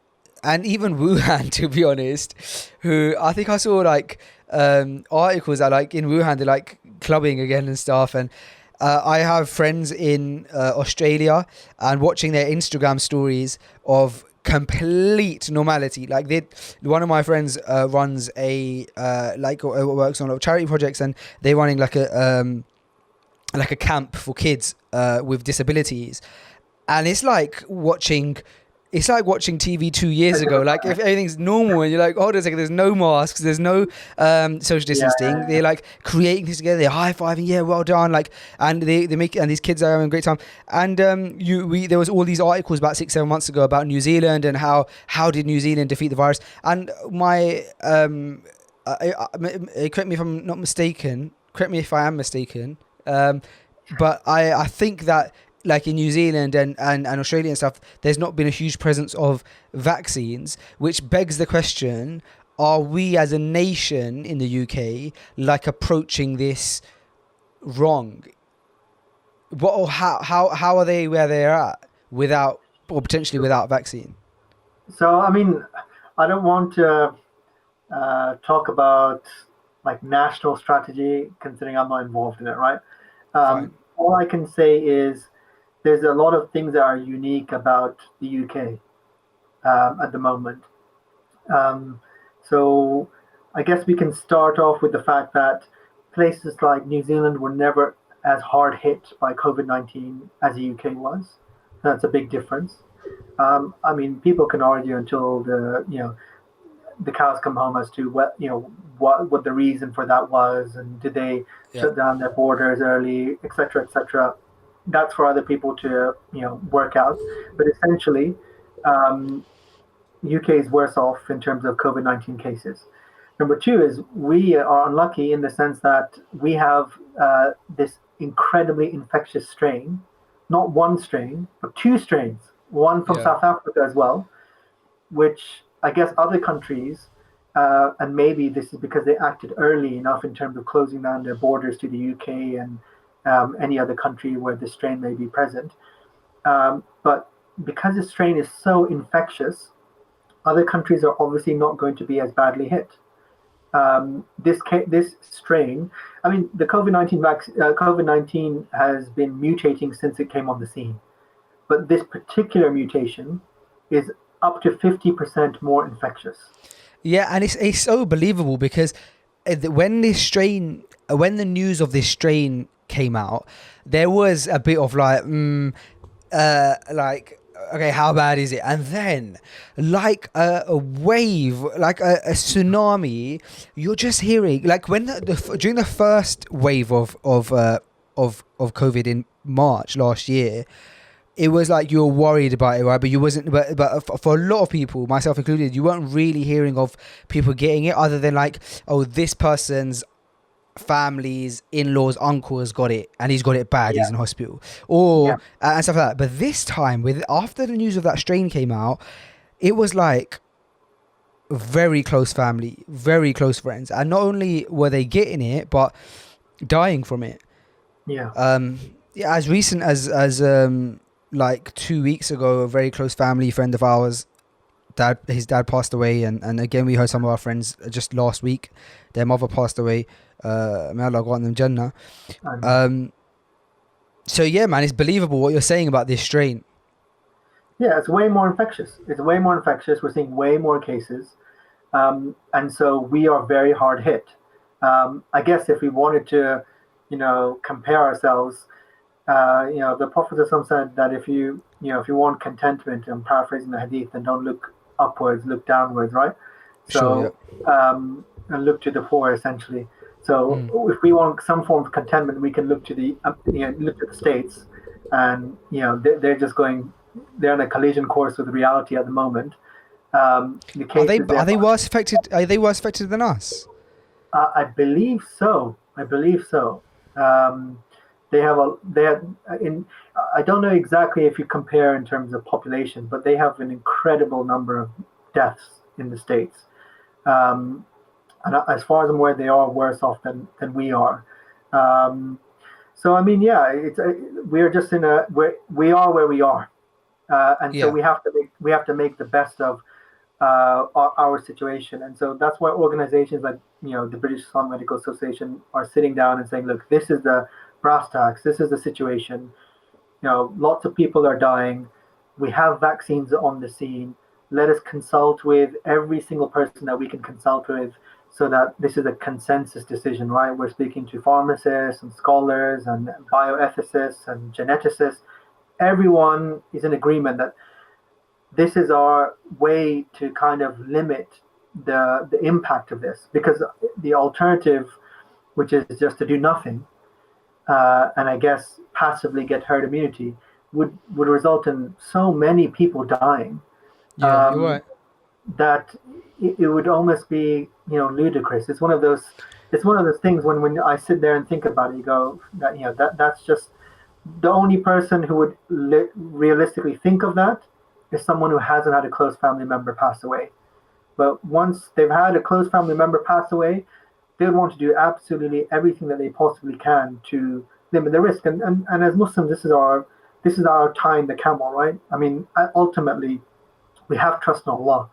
and even Wuhan, to be honest, who I think I saw like articles that like in Wuhan they're like clubbing again and stuff, and I have friends in Australia and watching their Instagram stories of complete normality. Like one of my friends runs works on a lot of charity projects, and they're running like a camp for kids with disabilities, and it's like watching TV 2 years ago. Like if everything's normal and you're like, hold on a second, there's no masks, there's no social distancing. They're like creating this together, they're high-fiving, yeah, well done. Like, and they make, and these kids are having a great time. And there was all these articles about 6-7 months ago about New Zealand and how did New Zealand defeat the virus. And correct me if I'm not mistaken. Correct me if I am mistaken. But I think that like in New Zealand and Australia and stuff, there's not been a huge presence of vaccines, which begs the question, are we as a nation in the UK like approaching this wrong? How are they where they're at without, or potentially without vaccine? So, I mean, I don't want to talk about like national strategy, considering I'm not involved in it, right? All I can say is there's a lot of things that are unique about the UK at the moment. So I guess we can start off with the fact that places like New Zealand were never as hard hit by COVID-19 as the UK was. That's a big difference. I mean, people can argue until the cows come home as to what the reason for that was, and did they shut down their borders early, etc., etc. That's for other people to work out. But essentially, UK is worse off in terms of COVID-19 cases. Number two is we are unlucky in the sense that we have this incredibly infectious strain, not one strain, but two strains, one from South Africa as well, which I guess other countries, and maybe this is because they acted early enough in terms of closing down their borders to the UK and any other country where the strain may be present. But because the strain is so infectious, other countries are obviously not going to be as badly hit. This strain, I mean, the COVID-19 has been mutating since it came on the scene, but this particular mutation is up to 50% more infectious. Yeah, and it's so believable because when the news of this strain came out, there was a bit of like, okay, how bad is it? And then, like a wave, like a tsunami, you're just hearing, like when during the first wave of COVID in March last year, it was like you were worried about it, right? But you wasn't. But for a lot of people, myself included, you weren't really hearing of people getting it, other than like, oh, this person's family's in-laws uncle has got it and he's got it bad, he's in hospital, or and stuff like that. But this time, after the news of that strain came out, it was like very close family, very close friends, and not only were they getting it but dying from it. As recent as like 2 weeks ago, a very close family friend of ours, his dad passed away, and again we heard some of our friends just last week, their mother passed away. May Allah grant them Jannah. So yeah, man, it's believable what you're saying about this strain. Yeah, it's way more infectious. We're seeing way more cases, and so we are very hard hit. I guess if we wanted to, compare ourselves, the Prophet said that if you want contentment, I'm paraphrasing the hadith, then don't look upwards, look downwards, right? So, and look to the poor, essentially. So if we want some form of contentment, we can look to the states, and they're on a collision course with reality at the moment. Are they worse affected? Are they worse affected than us? I believe so. They have I don't know exactly if you compare in terms of population, but they have an incredible number of deaths in the States. And as far as I'm aware, they are worse off than we are. So I mean, we're just we are where we are, and so we have to make the best of our situation. And so that's why organizations like the British Islamic Medical Association are sitting down and saying, look, this is the brass tacks, this is the situation. Lots of people are dying. We have vaccines on the scene. Let us consult with every single person that we can consult with, so that this is a consensus decision, right? We're speaking to pharmacists and scholars and bioethicists and geneticists. Everyone is in agreement that this is our way to kind of limit the impact of this, because the alternative, which is just to do nothing, and I guess passively get herd immunity, would result in so many people dying. You're right. That it would almost be ludicrous. It's one of those things when I sit there and think about it, you go that's just the only person who would realistically think of that is someone who hasn't had a close family member pass away. But once they've had a close family member pass away, they would want to do absolutely everything that they possibly can to limit the risk. And as Muslims, this is our tying the camel, right? I mean, ultimately, we have trust in Allah,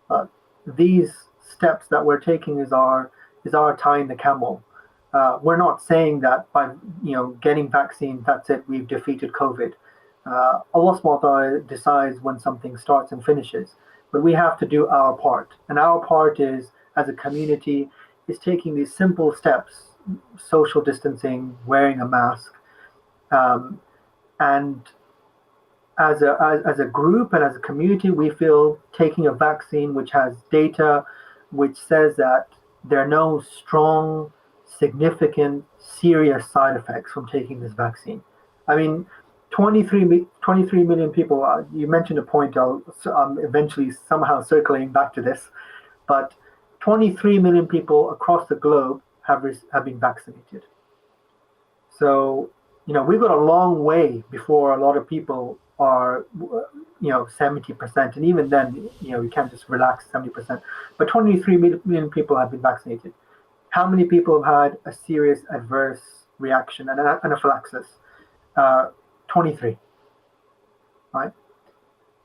but these steps that we're taking is our tying the camel. We're not saying that by getting vaccine, that's it, we've defeated COVID. Allah subhanahu wa ta'ala decides when something starts and finishes, but we have to do our part, and our part is, as a community, is taking these simple steps: social distancing, wearing a mask, and as a group and as a community, we feel taking a vaccine which has data, which says that there are no strong, significant, serious side effects from taking this vaccine. I mean, 23 million people, you mentioned a point, I'll eventually somehow circling back to this, but 23 million people across the globe have been vaccinated. So, we've got a long way before a lot of people are, 70%. And even then, you can't just relax 70%. But 23 million people have been vaccinated. How many people have had a serious adverse reaction and anaphylaxis? 23, right?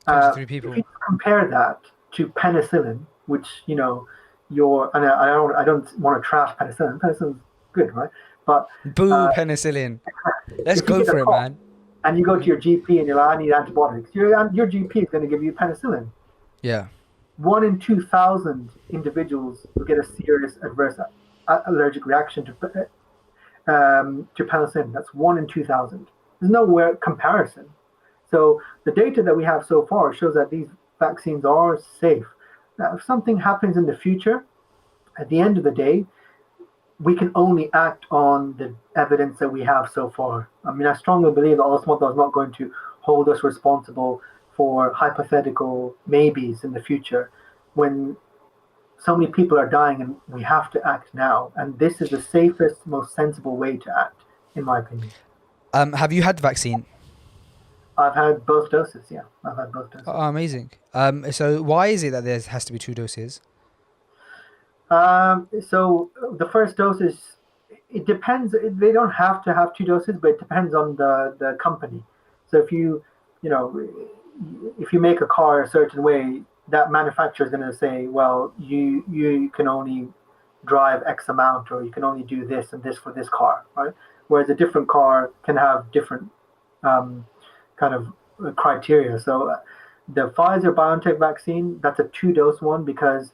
23 people. If you compare that to penicillin, which, and I don't want to trash penicillin. Penicillin's good, right? But Boo, penicillin. Let's go for it, man. And you go to your GP and you're like, I need antibiotics. Your GP is going to give you penicillin. Yeah. 1 in 2,000 individuals will get a serious adverse allergic reaction to penicillin. That's 1 in 2,000. There's no comparison. So the data that we have so far shows that these vaccines are safe. Now, if something happens in the future, at the end of the day, we can only act on the evidence that we have so far. I mean, I strongly believe that Allah subhanahu wa ta'ala is not going to hold us responsible for hypothetical maybes in the future when so many people are dying, and we have to act now. And this is the safest, most sensible way to act, in my opinion. Have you had the vaccine? I've had both doses, yeah. I've had both doses. Oh, amazing. So why is it that there has to be 2 doses? So the first dose is, it depends. They don't have to have 2 doses, but it depends on the company. So if you make a car a certain way, that manufacturer is going to say, well, you can only drive X amount, or you can only do this and this for this car, right? Whereas a different car can have different kind of criteria. So the Pfizer-BioNTech vaccine, that's a 2-dose one, because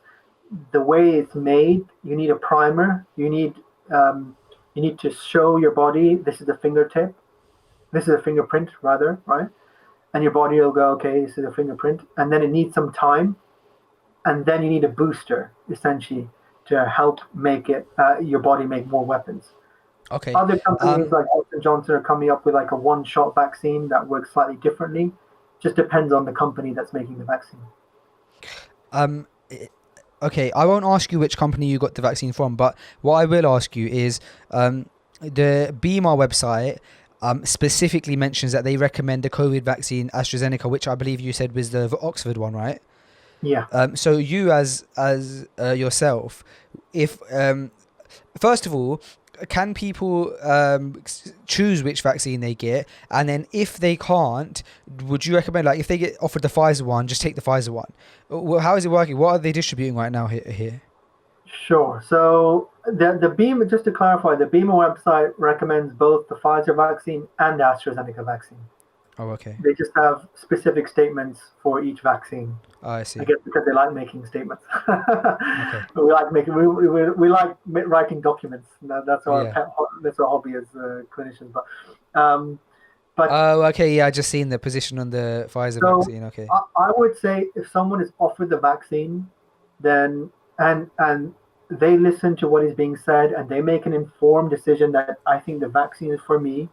the way it's made, you need a primer. You need to show your body, this is a fingertip. This is a fingerprint, rather, right? And your body will go, okay, this is a fingerprint. And then it needs some time. And then you need a booster, essentially, to help make it your body make more weapons. Okay. Other companies like Johnson & Johnson are coming up with like a 1-shot vaccine that works slightly differently. Just depends on the company that's making the vaccine. Okay, I won't ask you which company you got the vaccine from, but what I will ask you is the BEMA website specifically mentions that they recommend the COVID vaccine AstraZeneca, which I believe you said was the Oxford one, right? Yeah. So you as yourself, if first of all, can people choose which vaccine they get? And then if they can't, would you recommend, like, if they get offered the Pfizer one, just take the Pfizer one? Well, how is it working? What are they distributing right now here? Sure. So the BEMA, just to clarify, the BEMA website recommends both the Pfizer vaccine and the AstraZeneca vaccine. Oh, okay. They just have specific statements for each vaccine. Oh, I see. I guess because they like making statements. Okay. We like writing documents. That's our that's our hobby as clinicians. But oh, okay. Yeah, I just seen the position on the Pfizer vaccine. Okay. I would say if someone is offered the vaccine, then and they listen to what is being said and they make an informed decision that I think the vaccine is for me,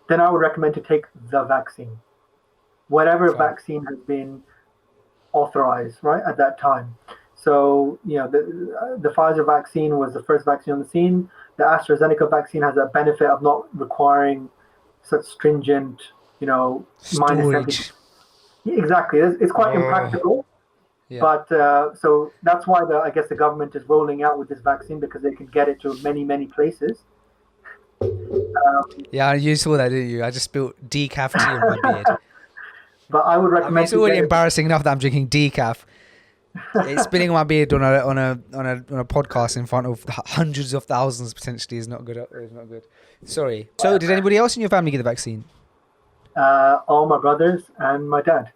then I would recommend to take the vaccine, whatever vaccine has been authorized right at that time. So the Pfizer vaccine was the first vaccine on the scene. The AstraZeneca vaccine has a benefit of not requiring such stringent, storage. Exactly, it's quite impractical. Yeah. But so that's why I guess the government is rolling out with this vaccine, because they can get it to many places. Yeah, you saw that, didn't you? I just spilled decaf tea on my beard. But I would recommend. I mean, it's already embarrassing enough that I'm drinking decaf. It's spilling on my beard on a podcast in front of hundreds of thousands potentially is not good. It's not good. Sorry. So, did anybody else in your family get the vaccine? All my brothers and my dad.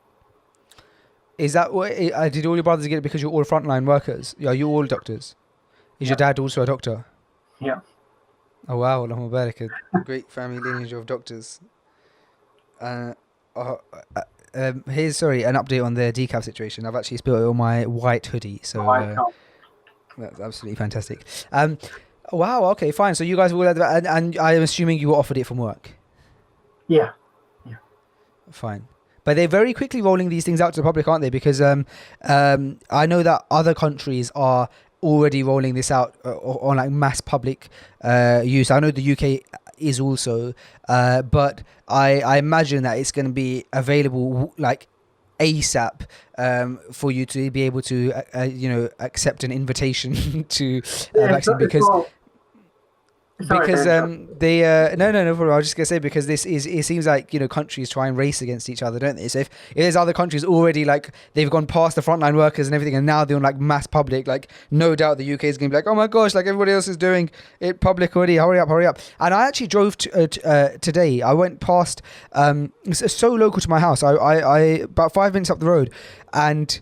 Is that what? Did all your brothers get it because you're all frontline workers? Are you all doctors? Is your dad also a doctor? Yeah. Oh wow, Allahumma barak, a great family lineage of doctors. Here's an update on the decaf situation. I've actually spilled it on my white hoodie, so that's absolutely fantastic. Wow. Okay, fine. So you guys will, and I'm assuming you were offered it from work. Yeah. Fine. But they're very quickly rolling these things out to the public, aren't they? Because I know that other countries are already rolling this out on like mass public use. I know the UK is also, but I imagine that it's going to be available like ASAP for you to be able to accept an invitation to vaccine because. Because they no problem. I was just gonna say because it seems like countries try and race against each other, don't they? So if there's other countries already like they've gone past the frontline workers and everything, and now they're on like mass public, like no doubt the UK is gonna be like, oh my gosh, like everybody else is doing it public already. Hurry up! And I actually drove today. I went past. It's so local to my house. I about 5 minutes up the road, and.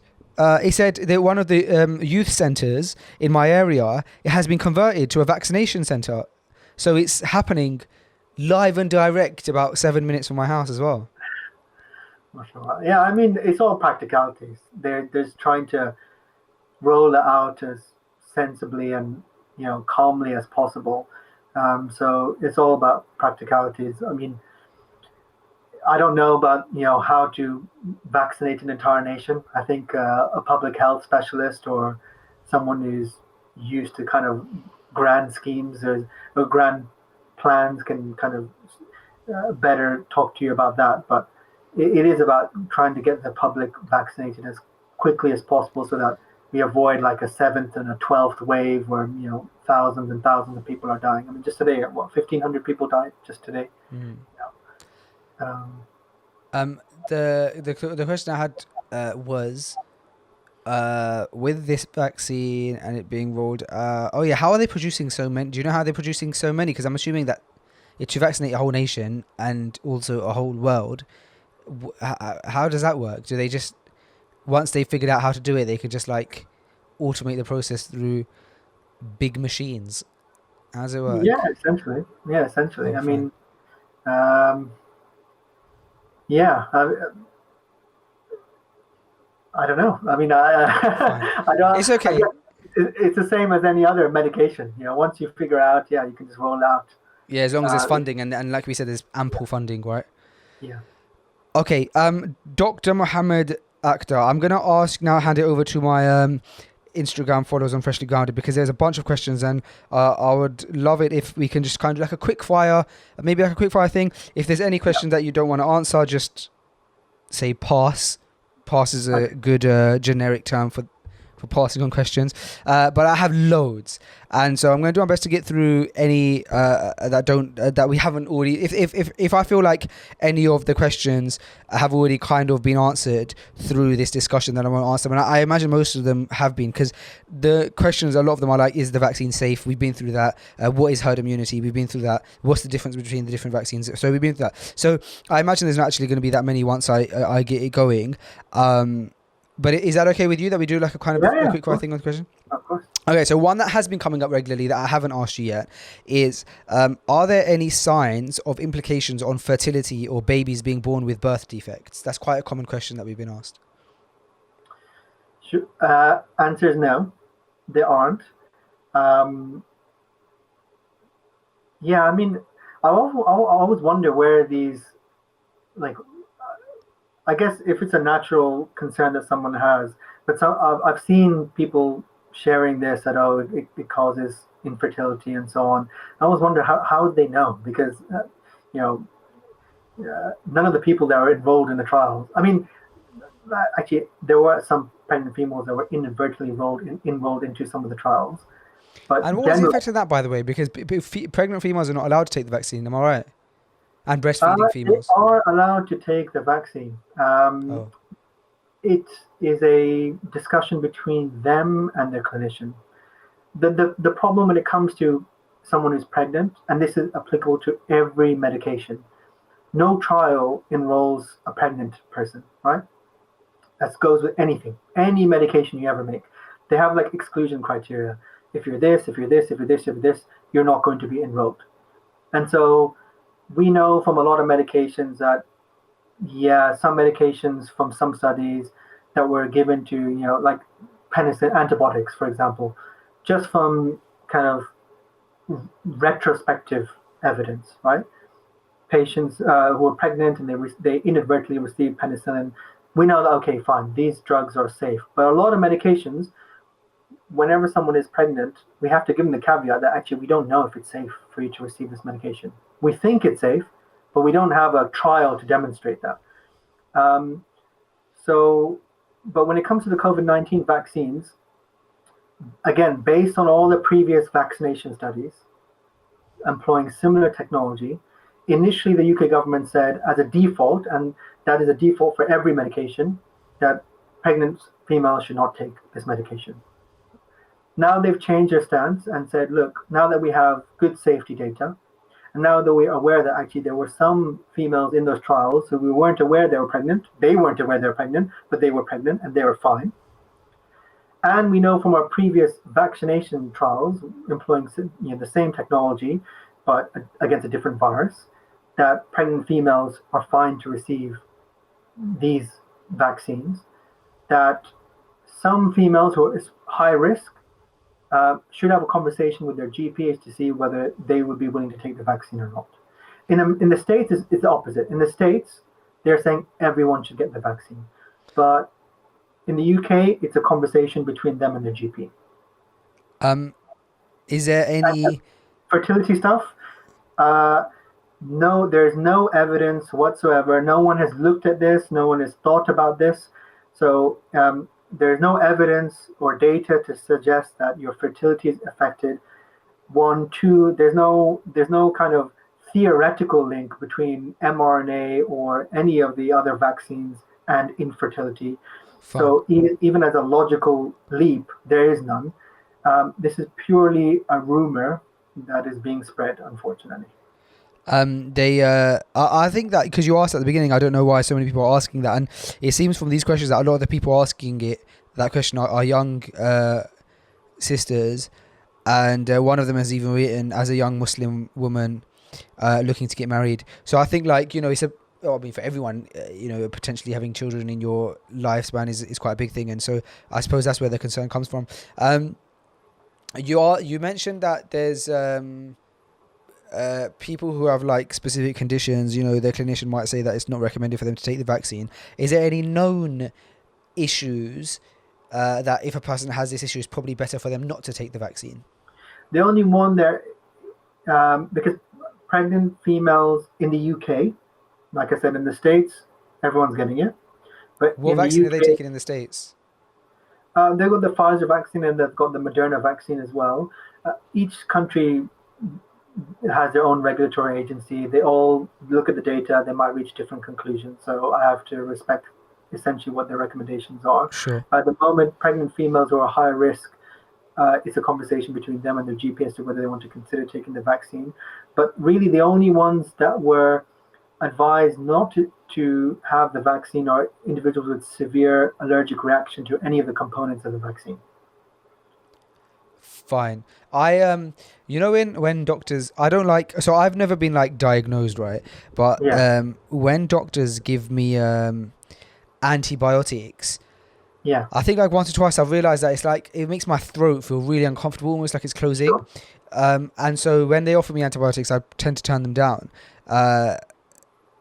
He said that one of the youth centres in my area has been converted to a vaccination centre. So it's happening live and direct about 7 minutes from my house as well. Yeah, I mean, it's all practicalities. They're just trying to roll it out as sensibly and calmly as possible. So it's all about practicalities. I mean, I don't know about how to vaccinate an entire nation. I think a public health specialist or someone who's used to kind of grand schemes or grand plans can kind of better talk to you about that. But it is about trying to get the public vaccinated as quickly as possible so that we avoid like a 7th and a 12th wave where thousands and thousands of people are dying. I mean, just today, 1,500 people died just today. The question I had was with this vaccine and it being rolled. How are they producing so many? Do you know how they're producing so many? Because I'm assuming that to vaccinate a whole nation and also a whole world. How does that work? Do they just once they figured out how to do it, they could just like automate the process through big machines? How does it work? Yeah, essentially. Oh, I mean. Yeah, I don't know. I mean, I don't. It's okay. It's the same as any other medication. Once you figure out, you can just roll out. Yeah, as long as there's funding and like we said, there's ample funding, right? Yeah. Okay. Dr. Mohammed Akhtar, I'm gonna hand it over to my Instagram followers on Freshly Grounded because there's a bunch of questions and I would love it if we can just kind of like a quick fire thing. If there's any question that you don't want to answer, just say pass. Pass is a good generic term for passing on questions, but I have loads, and so I'm going to do my best to get through any that we haven't already. If I feel like any of the questions have already kind of been answered through this discussion, then I won't answer them. And I imagine most of them have been because the questions, a lot of them are like, is the vaccine safe? We've been through that. What is herd immunity? We've been through that. What's the difference between the different vaccines? So we've been through that. So I imagine there's not actually going to be that many once I get it going. But is that okay with you that we do like a kind of a quick fire thing on the question? Of course. Okay, so one that has been coming up regularly that I haven't asked you yet is, are there any signs of implications on fertility or babies being born with birth defects? That's quite a common question that we've been asked. Sure. Answer is no, there aren't. Yeah, I mean, I always wonder where these, like, I guess if it's a natural concern that someone has, but I've seen people sharing this that it causes infertility and so on. I always wonder how would they know, because none of the people that were enrolled in the trials. I mean, actually there were some pregnant females that were inadvertently enrolled into some of the trials. But and what was the effect of that, by the way? Because pregnant females are not allowed to take the vaccine. Am I right? And breastfeeding females. They are allowed to take the vaccine. It is a discussion between them and their clinician. The problem when it comes to someone who's pregnant, and this is applicable to every medication, no trial enrolls a pregnant person, right? That goes with anything, any medication you ever make. They have like exclusion criteria. If you're this, if you're this, if you're this, if you're this, you're not going to be enrolled. And so we know from a lot of medications that Yeah, some medications from some studies that were given to, like penicillin antibiotics, for example, just from kind of retrospective evidence, right? Patients who are pregnant and they inadvertently receive penicillin, we know that, okay, fine, these drugs are safe. But a lot of medications, whenever someone is pregnant, we have to give them the caveat that actually we don't know if it's safe for you to receive this medication. We think it's safe, but we don't have a trial to demonstrate that. Um, so, but when it comes to the COVID-19 vaccines, again, based on all the previous vaccination studies employing similar technology, initially the UK government said as a default, and that is a default for every medication, that pregnant females should not take this medication. Now they've changed their stance and said, look, now that we have good safety data, and now that we're aware that actually there were some females in those trials who we weren't aware they were pregnant, they weren't aware they were pregnant, but they were pregnant and they were fine. And we know from our previous vaccination trials employing the same technology, but against a different virus, that pregnant females are fine to receive these vaccines, that some females who are high risk should have a conversation with their GPs to see whether they would be willing to take the vaccine or not. In the States, it's the opposite. In the States, they're saying everyone should get the vaccine. But in the UK, it's a conversation between them and their GP. Is there any fertility stuff? No, there's no evidence whatsoever. No one has looked at this. No one has thought about this. So there's no evidence or data to suggest that your fertility is affected. One, two, there's no kind of theoretical link between mRNA or any of the other vaccines and infertility. Fine. So even as a logical leap, there is none. This is purely a rumor that is being spread, unfortunately. I think that because you asked at the beginning, I don't know why so many people are asking that, and it seems from these questions that a lot of the people asking that question are young sisters, and one of them has even written as a young Muslim woman looking to get married. So I think it's for everyone, potentially having children in your lifespan is quite a big thing, and so I suppose that's where the concern comes from. You mentioned that there's people who have specific conditions, their clinician might say that it's not recommended for them to take the vaccine. Is there any known issues that if a person has this issue, it's probably better for them not to take the vaccine? The only one there, because pregnant females in the UK, like I said, in the States, everyone's getting it. But what vaccine are they taking in the States? They've got the Pfizer vaccine and they've got the Moderna vaccine as well. Each country has their own regulatory agency. They all look at the data. They might reach different conclusions. So I have to respect essentially what their recommendations are. Sure. At the moment, pregnant females who are high risk, it's a conversation between them and their GP as to whether they want to consider taking the vaccine. But really the only ones that were advised not to have the vaccine are individuals with severe allergic reaction to any of the components of the vaccine. Fine. I when doctors, I don't so I've never been diagnosed, right? But when doctors give me antibiotics, I think once or twice I've realized that it's it makes my throat feel really uncomfortable, almost like it's closing. Sure. And so when they offer me antibiotics, I tend to turn them down.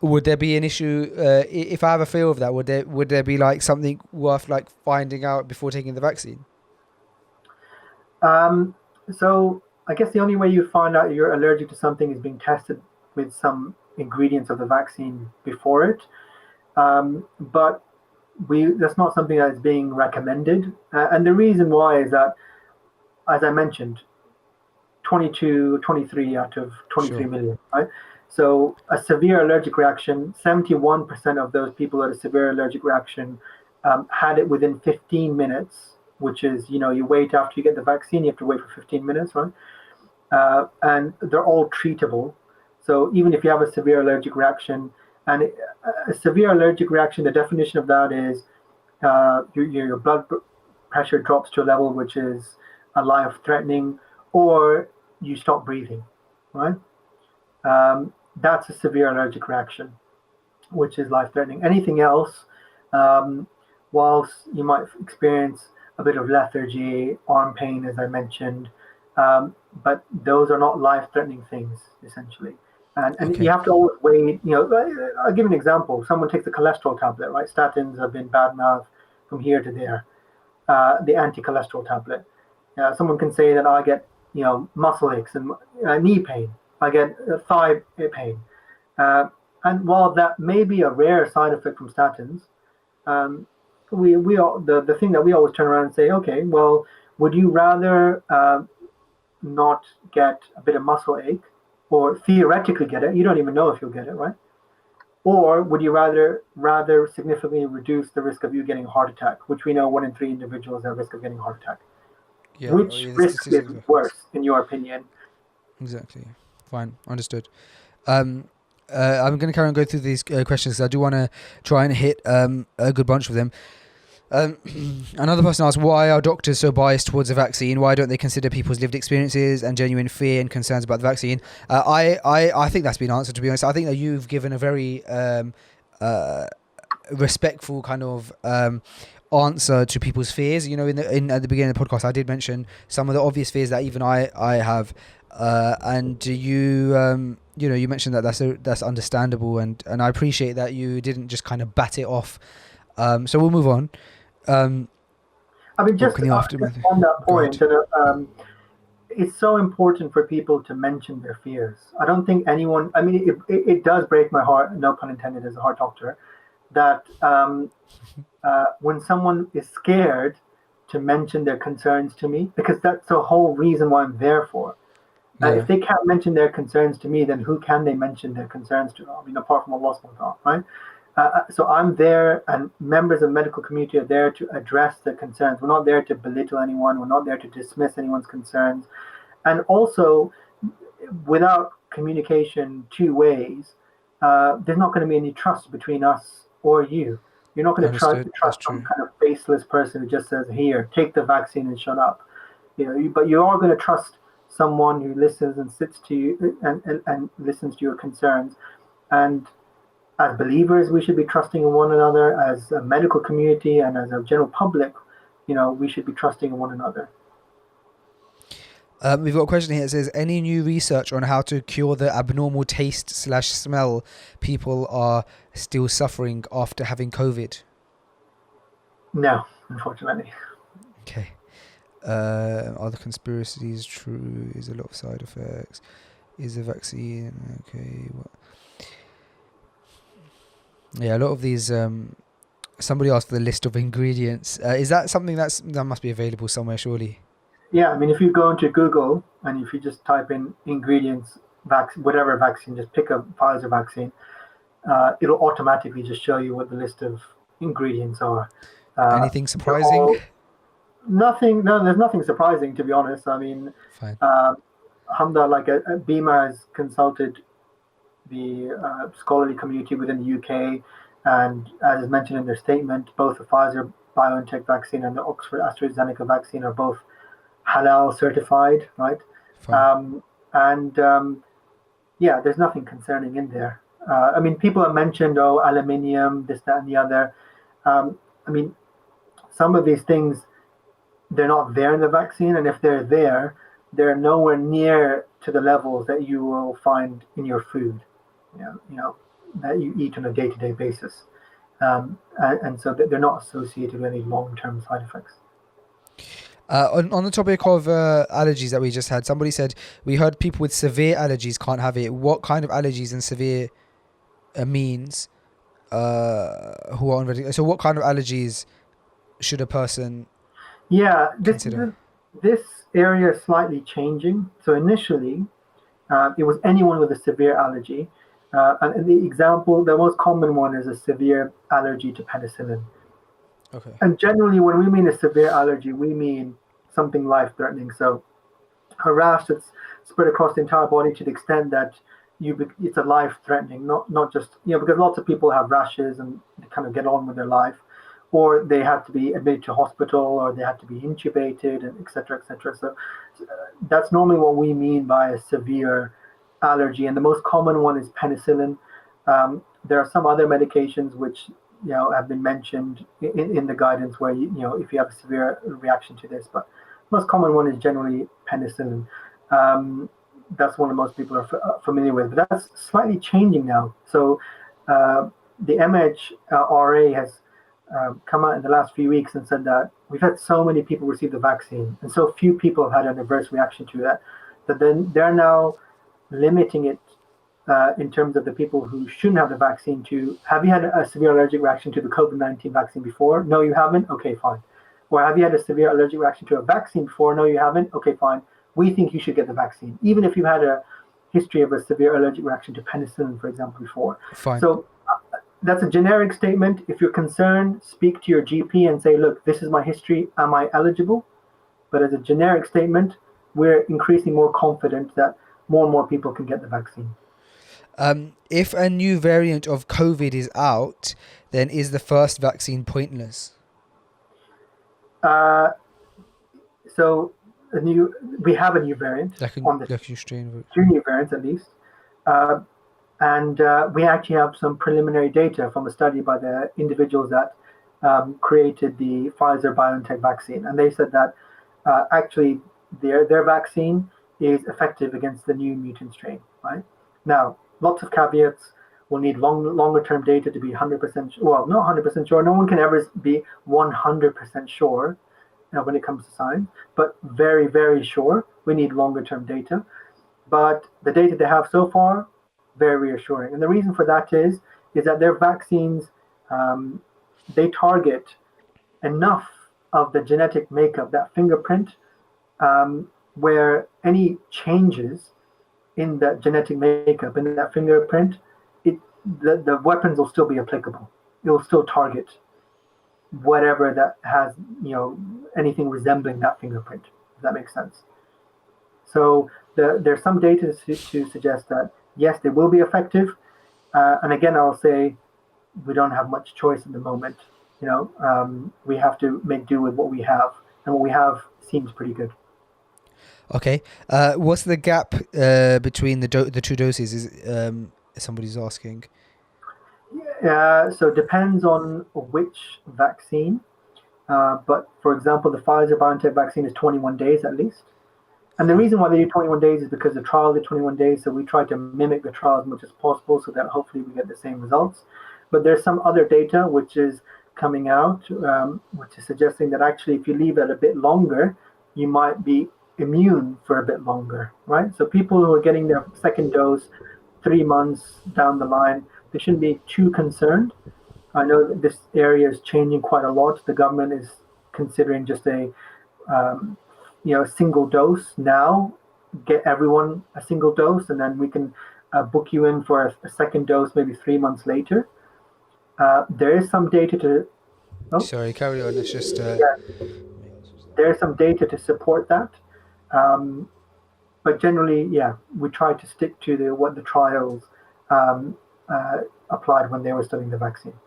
Would there be an issue if I have a fear of that? Would there be something worth finding out before taking the vaccine? So I guess the only way you find out you're allergic to something is being tested with some ingredients of the vaccine before it. But that's not something that is being recommended. And the reason why is that, as I mentioned, 23 out of 23 million, right? So a severe allergic reaction, 71% of those people who had a severe allergic reaction had it within 15 minutes, which is, you wait after you get the vaccine, you have to wait for 15 minutes, right? And they're all treatable. So even if you have a severe allergic reaction, and a severe allergic reaction, the definition of that is your blood pressure drops to a level which is life-threatening, or you stop breathing, right? That's a severe allergic reaction. which is life-threatening. Anything else, whilst you might experience a bit of lethargy, arm pain, as I mentioned, but those are not life-threatening things, essentially. And Okay. you have to always weigh, I'll give an example. Someone takes a cholesterol tablet, right? Statins have been bad-mouthed from here to there. The anti-cholesterol tablet. Someone can say that I get, muscle aches and knee pain. I get thigh pain. And while that may be a rare side effect from statins, we all, the thing that we always turn around and say, okay, well, would you rather not get a bit of muscle ache, or theoretically get it? You don't even know if you'll get it, right? Or would you rather significantly reduce the risk of you getting a heart attack, which we know 1 in 3 individuals have risk of getting a heart attack? Yeah. Which The risk is statistics are- worse, in your opinion? Exactly. Fine. Understood. I'm going to carry on go through these questions 'cause I do want to try and hit a good bunch of them. Another person asked, why are doctors so biased towards the vaccine? Why don't they consider people's lived experiences and genuine fear and concerns about the vaccine? I think that's been answered, to be honest. I think that you've given a very respectful kind of answer to people's fears. At the beginning of the podcast, I did mention some of the obvious fears that even I have. And you mentioned that that's understandable, and I appreciate that you didn't just kind of bat it off. So we'll move on. I mean, just can you on that Go point, it's so important for people to mention their fears. I don't think anyone, I mean, it does break my heart, no pun intended, as a heart doctor, that when someone is scared to mention their concerns to me, because that's the whole reason why I'm there for. If they can't mention their concerns to me, then who can they mention their concerns to? I mean, apart from Allah subhanahu wa ta'ala, right? So I'm there, and members of the medical community are there to address the concerns. We're not there to belittle anyone. We're not there to dismiss anyone's concerns. And also, without communication 2 ways, there's not going to be any trust between us or you. You're not going to trust some kind of faceless person who just says, "Here, take the vaccine and shut up." But you are going to trust someone who listens and sits to you and listens to your concerns. And as believers, we should be trusting in one another. As a medical community and as a general public, we should be trusting in one another. We've got a question here that says, any new research on how to cure the abnormal taste/smell people are still suffering after having COVID? No, unfortunately. Okay. Are the conspiracies true? Is a lot of side effects? Is the vaccine okay? What? Yeah, a lot of these. Somebody asked for the list of ingredients. Is that something that must be available somewhere, surely? Yeah, I mean, if you go into Google and if you just type in ingredients, whatever vaccine, just pick a Pfizer vaccine, it'll automatically just show you what the list of ingredients are. Anything surprising? Nothing. No, there's nothing surprising, to be honest. I mean, Fine. Alhamdulillah, BIMA has consulted the scholarly community within the UK, and as is mentioned in their statement, both the Pfizer BioNTech vaccine and the Oxford AstraZeneca vaccine are both halal certified, right? Yeah, there's nothing concerning in there. I mean, people have mentioned, aluminium, this, that, and the other. I mean, some of these things, they're not there in the vaccine, and if they're there, they're nowhere near to the levels that you will find in your food, that you eat on a day-to-day basis. And so they're not associated with any long-term side effects. On the topic of allergies that we just had, somebody said, we heard people with severe allergies can't have it. What kind of allergies and severe means who are on ready? So what kind of allergies should a person consider? This area is slightly changing. So initially, it was anyone with a severe allergy. And the most common one is a severe allergy to penicillin. Okay. And generally, when we mean a severe allergy, we mean something life-threatening. So a rash that's spread across the entire body to the extent that it's a life-threatening, not just, because lots of people have rashes and they kind of get on with their life, or they have to be admitted to hospital, or they have to be intubated, and et cetera, et cetera. So that's normally what we mean by a severe allergy. And the most common one is penicillin. There are some other medications which have been mentioned in the guidance where if you have a severe reaction to this, but the most common one is generally penicillin. That's one that most people are familiar with, but that's slightly changing now. So the MHRA has come out in the last few weeks and said that we've had so many people receive the vaccine, and so few people have had an adverse reaction to that then they're now limiting it in terms of the people who shouldn't have the vaccine to, have you had a severe allergic reaction to the COVID-19 vaccine before? No, you haven't? Okay, fine. Or have you had a severe allergic reaction to a vaccine before? No, you haven't? Okay, fine. We think you should get the vaccine, even if you had a history of a severe allergic reaction to penicillin, for example, before. Fine. So that's a generic statement. If you're concerned, speak to your GP and say, look, this is my history. Am I eligible? But as a generic statement, we're increasingly more confident that more and more people can get the vaccine. If a new variant of COVID is out, then is the first vaccine pointless? So we have a new variant on the new strain of it. 2 new variants at least, and we actually have some preliminary data from a study by the individuals that created the Pfizer-BioNTech vaccine, and they said that actually their vaccine is effective against the new mutant strain. Right now, lots of caveats. We'll need longer term data to be 100% well, not 100% sure. No one can ever be 100% sure when it comes to science, but very, very sure. We need longer term data. But the data they have so far, very reassuring. And the reason for that is that their vaccines, they target enough of the genetic makeup, that fingerprint, where any changes in that genetic makeup and that fingerprint, the weapons will still be applicable. It will still target whatever that has, anything resembling that fingerprint. Does that make sense? So there's some data to suggest that yes, they will be effective. And again, I'll say we don't have much choice at the moment. We have to make do with what we have, and what we have seems pretty good. Okay. What's the gap between the 2 doses? Is somebody's asking. So it depends on which vaccine. But for example, the Pfizer-BioNTech vaccine is 21 days at least. And the reason why they do 21 days is because the trial did 21 days. So we try to mimic the trial as much as possible so that hopefully we get the same results. But there's some other data which is coming out, which is suggesting that actually if you leave it a bit longer, you might be immune for a bit longer, right? So people who are getting their second dose 3 months down the line, they shouldn't be too concerned. I know that this area is changing quite a lot. The government is considering just a single dose now, get everyone a single dose, and then we can book you in for a second dose maybe 3 months later. There is some data to... Sorry, carry on. It's just... There is some data to support that. But generally, we try to stick to what the trials applied when they were studying the vaccine.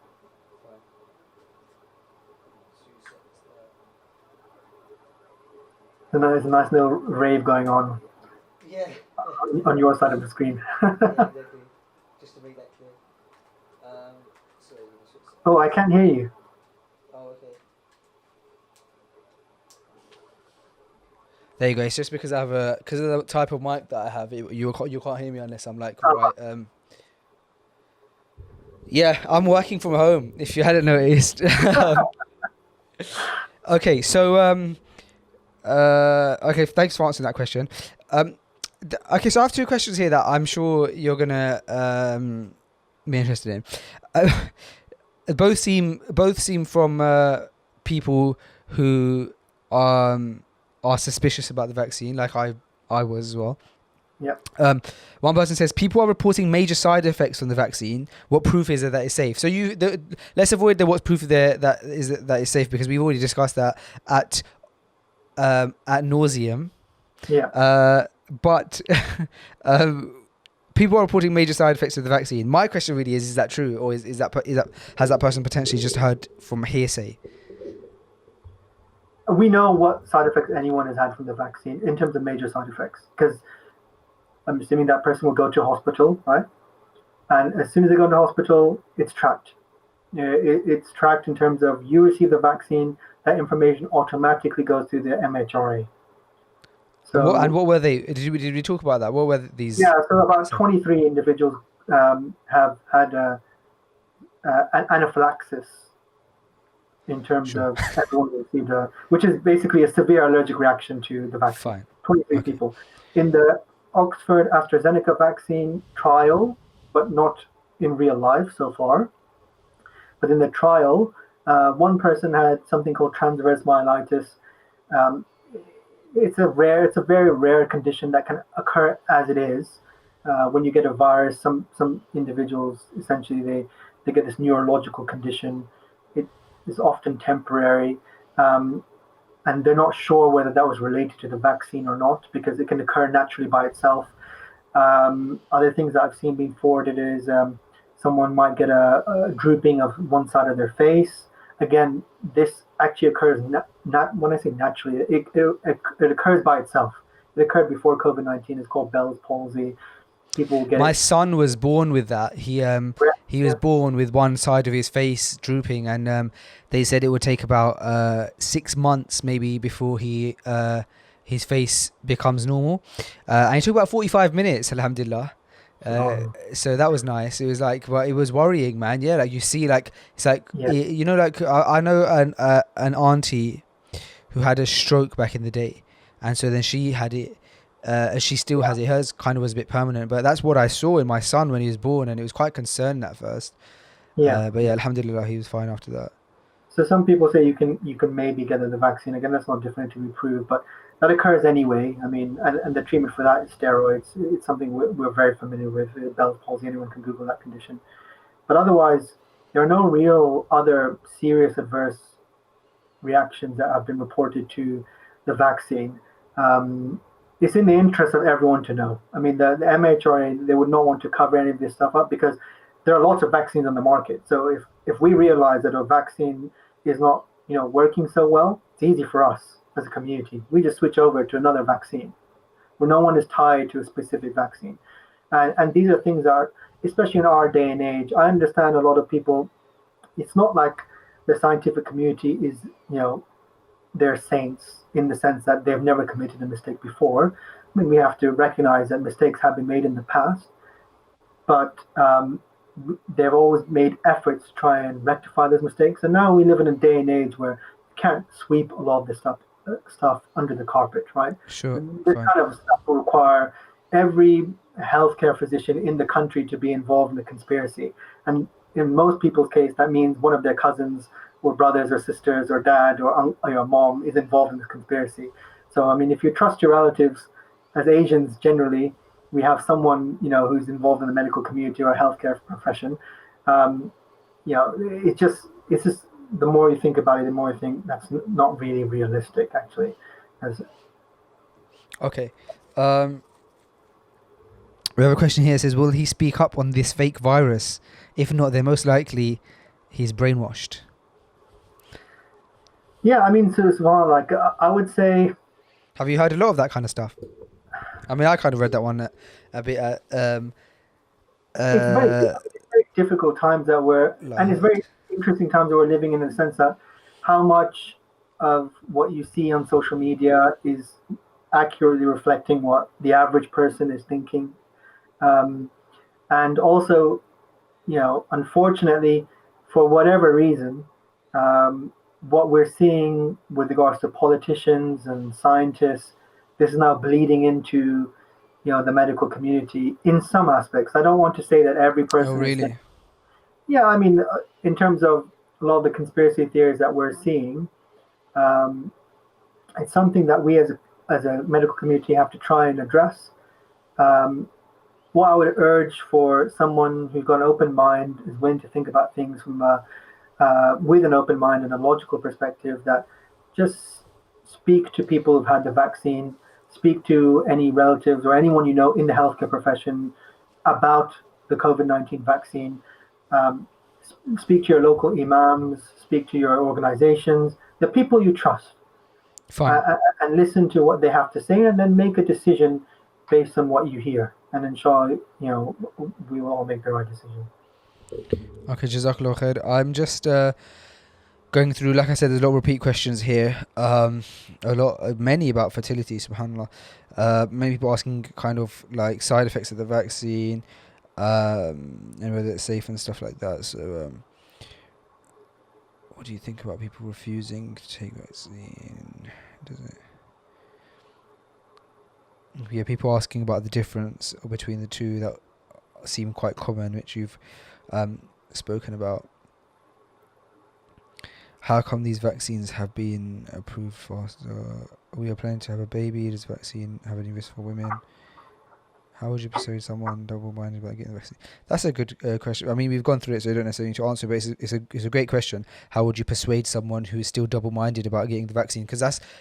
So there's a nice little rave going on. Yeah. On your side of the screen. Exactly. Just to make that clear. Oh, I can't hear you. Oh, okay. There you go. It's just because I have because of the type of mic that I have. You can't hear me unless I'm like right. Yeah, I'm working from home. If you hadn't noticed. Okay, so okay, thanks for answering that question. Okay, so I have 2 questions here that I'm sure you're gonna be interested in. Both seem from people who are suspicious about the vaccine, like I was as well. Yeah. One person says people are reporting major side effects from the vaccine. What proof is there that it's safe? So let's avoid what's proof there that it's safe, because we've already discussed that at nauseum. Yeah. But people are reporting major side effects of the vaccine. My question really is that true, or is that has that person potentially just heard from hearsay? We know what side effects anyone has had from the vaccine in terms of major side effects, because I'm assuming that person will go to a hospital, right? And as soon as they go to hospital, it's tracked. It's tracked in terms of you receive the vaccine, that information automatically goes through the MHRA. And So what were they? Did we talk about that? What were these? yeah, so about 23 individuals have had an anaphylaxis in terms Sure. of everyone who received which is basically a severe allergic reaction to the vaccine. Fine. 23 Okay. people. In the Oxford AstraZeneca vaccine trial, but not in real life so far, but in the trial, one person had something called transverse myelitis. Um, it's a very rare condition that can occur as it is. When you get a virus, some individuals essentially they get this neurological condition. It is often temporary, and they're not sure whether that was related to the vaccine or not because it can occur naturally by itself. Other things that I've seen being forwarded is someone might get a drooping of one side of their face. Again, this actually occurs not when I say naturally, it occurs by itself. It occurred before COVID-19. It's called Bell's palsy. People get My it. son was born with that. He was born with one side of his face drooping, and they said it would take about 6 months maybe before his face becomes normal. And it took about 45 minutes, alhamdulillah. So that was nice. It was like, well, it was worrying, man. Yeah, like you see, like it's like Yeah. you know, like I know an auntie who had a stroke back in the day, and so then she had it. She still has it. Hers kind of was a bit permanent, but that's what I saw in my son when he was born, and it was quite concerning at first. Yeah. But yeah, alhamdulillah, he was fine after that. So some people say you can maybe get the vaccine. Again, that's not definitively proved, but that occurs anyway. I mean, and the treatment for that is steroids. It's something we're very familiar with. Bell's palsy. Anyone can Google that condition. But otherwise, there are no real other serious adverse reactions that have been reported to the vaccine. It's in the interest of everyone to know. I mean, the MHRA, they would not want to cover any of this stuff up because there are lots of vaccines on the market. So if we realize that a vaccine is not working so well, it's easy for us as a community. We just switch over to another vaccine where no one is tied to a specific vaccine. And these are things that are, especially in our day and age, I understand a lot of people, it's not like the scientific community is, they're saints in the sense that they've never committed a mistake before. I mean, we have to recognize that mistakes have been made in the past, but they've always made efforts to try and rectify those mistakes. And now we live in a day and age where you can't sweep a lot of this stuff under the carpet, right? Sure. And this kind of stuff will require every healthcare physician in the country to be involved in the conspiracy. And in most people's case, that means one of their cousins or brothers or sisters or dad or mom is involved in this conspiracy. So, I mean, if you trust your relatives, as Asians generally, we have someone, who's involved in the medical community or healthcare profession. It's just the more you think about it, the more you think that's not really realistic, actually. Okay. We have a question here. It says, will he speak up on this fake virus? If not, then most likely he's brainwashed. Yeah, I mean, so like I would say. Have you heard a lot of that kind of stuff? I mean, I kind of read that one a bit. It's very difficult times that and it's very interesting times that we're living in the sense that how much of what you see on social media is accurately reflecting what the average person is thinking. And also, unfortunately, for whatever reason, what we're seeing with regards to politicians and scientists, this is now bleeding into, the medical community in some aspects. I don't want to say that every person. Oh, really? Yeah, I mean, in terms of a lot of the conspiracy theories that we're seeing, it's something that we as a medical community have to try and address. What I would urge for someone who's got an open mind is willing to think about things from with an open mind and a logical perspective, that just speak to people who've had the vaccine, speak to any relatives or anyone in the healthcare profession about the COVID-19 vaccine. Speak to your local imams, speak to your organizations, the people you trust. Fine. And listen to what they have to say, and then make a decision based on what you hear. and inshallah, we will all make the right decision. Okay, Jazakallah khair. I'm just going through, like I said, there's a lot of repeat questions here. Many about fertility, subhanAllah. Many people asking kind of like side effects of the vaccine, and whether it's safe and stuff like that. So, what do you think about people refusing to take vaccine? Does it? Yeah, people asking about the difference between the two that seem quite common, which you've spoken about. How come these vaccines have been approved faster? We are planning to have a baby. Does vaccine have any risk for women? How would you persuade someone double-minded about getting the vaccine? That's a good question. I mean, we've gone through it, so I don't necessarily need to answer, but it's a great question. How would you persuade someone who is still double-minded about getting the vaccine? Because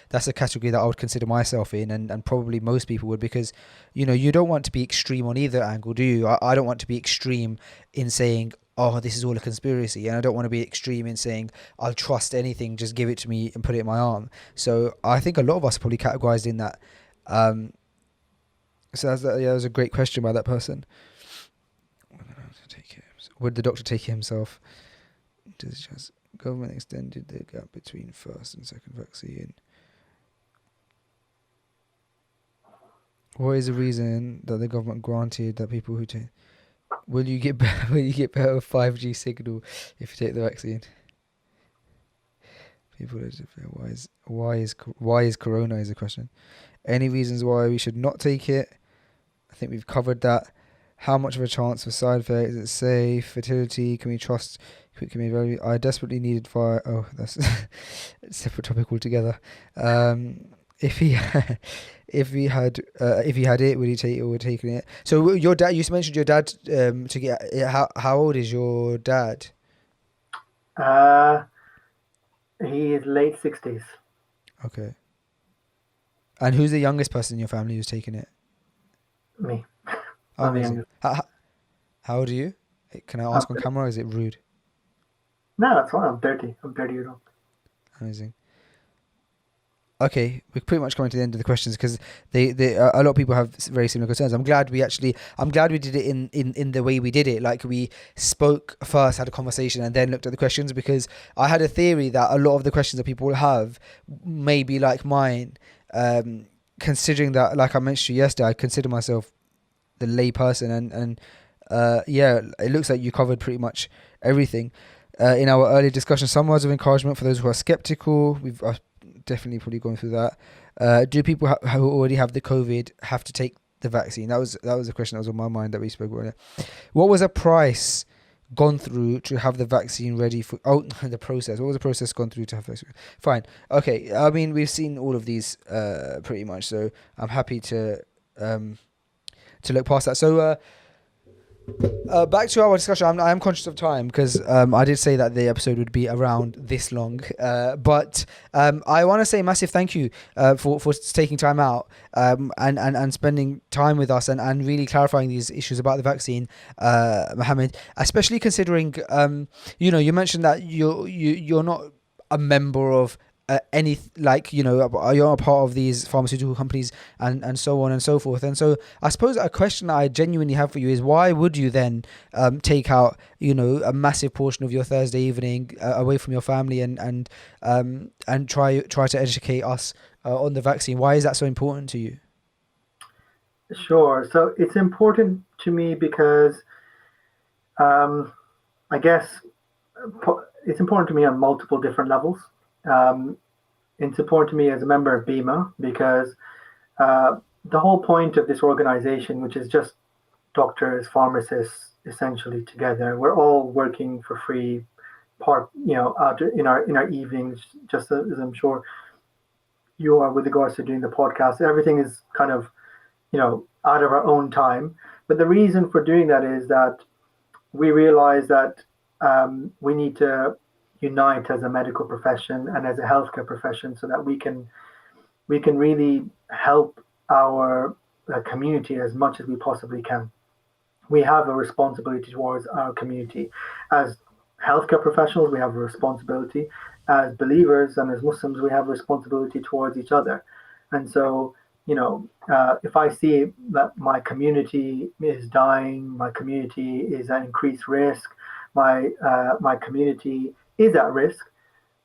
that's a category that I would consider myself in, and probably most people would, because, you don't want to be extreme on either angle, do you? I don't want to be extreme in saying, oh, this is all a conspiracy, and I don't want to be extreme in saying, I'll trust anything, just give it to me and put it in my arm. So I think a lot of us are probably categorized in that. So that was a great question by that person. Would the doctor take it himself? Does government extended the gap between first and second vaccine? What is the reason that the government granted that people who take? Will you get better 5G signal if you take the vaccine? People, why is corona is a question. Any reasons why we should not take it? I think we've covered that. How much of a chance for side effects? Is it safe? Fertility? Can we trust? Can we value? I desperately needed fire. Oh, that's a separate topic altogether. If he had it, would he take it or would taking it? So your dad, you mentioned your dad to get. How old is your dad? He is late 60s. Okay. And who's the youngest person in your family who's taken it? Me. Oh, amazing. How old are you? Can I ask on camera, or is it rude? No, that's fine. I'm 30. I'm 30 years old. Amazing. Okay, we're pretty much coming to the end of the questions, because a lot of people have very similar concerns. I'm glad we did it in the way we did it. Like, we spoke first, had a conversation, and then looked at the questions, because I had a theory that a lot of the questions that people have may be like mine. Considering that, like I mentioned to you yesterday, I consider myself the lay person, and it looks like you covered pretty much everything in our earlier discussion. Some words of encouragement for those who are skeptical. We've definitely probably gone through that. Do people who already have the COVID have to take the vaccine? That was a question that was on my mind that we spoke about earlier. What was a price gone through to have the vaccine ready for? Oh, the process. What was the process gone through to have vaccine? Fine. Okay. I mean, we've seen all of these pretty much, so I'm happy to look past that. So back to our discussion. I am conscious of time, because I did say that the episode would be around this long, but I want to say a massive thank you for taking time out and spending time with us and really clarifying these issues about the vaccine, Mohammed, especially considering you mentioned that you're not a member of you're a part of these pharmaceutical companies and so on and so forth. And so I suppose a question that I genuinely have for you is, why would you then take out a massive portion of your Thursday evening away from your family and try to educate us on the vaccine? Why is that so important to you? Sure. So it's important to me because I guess it's important to me on multiple different levels. It's important to me as a member of BEMA because the whole point of this organization, which is just doctors, pharmacists, essentially together, we're all working for free, out in our evenings, just as I'm sure you are with regards to doing the podcast. Everything is kind of, out of our own time. But the reason for doing that is that we realize that we need to unite as a medical profession and as a healthcare profession so that we can really help our community as much as we possibly can. We have a responsibility towards our community. As healthcare professionals, we have a responsibility. As believers and as Muslims, we have a responsibility towards each other. And so if I see that my community is dying, my community is at increased risk, my community is at risk,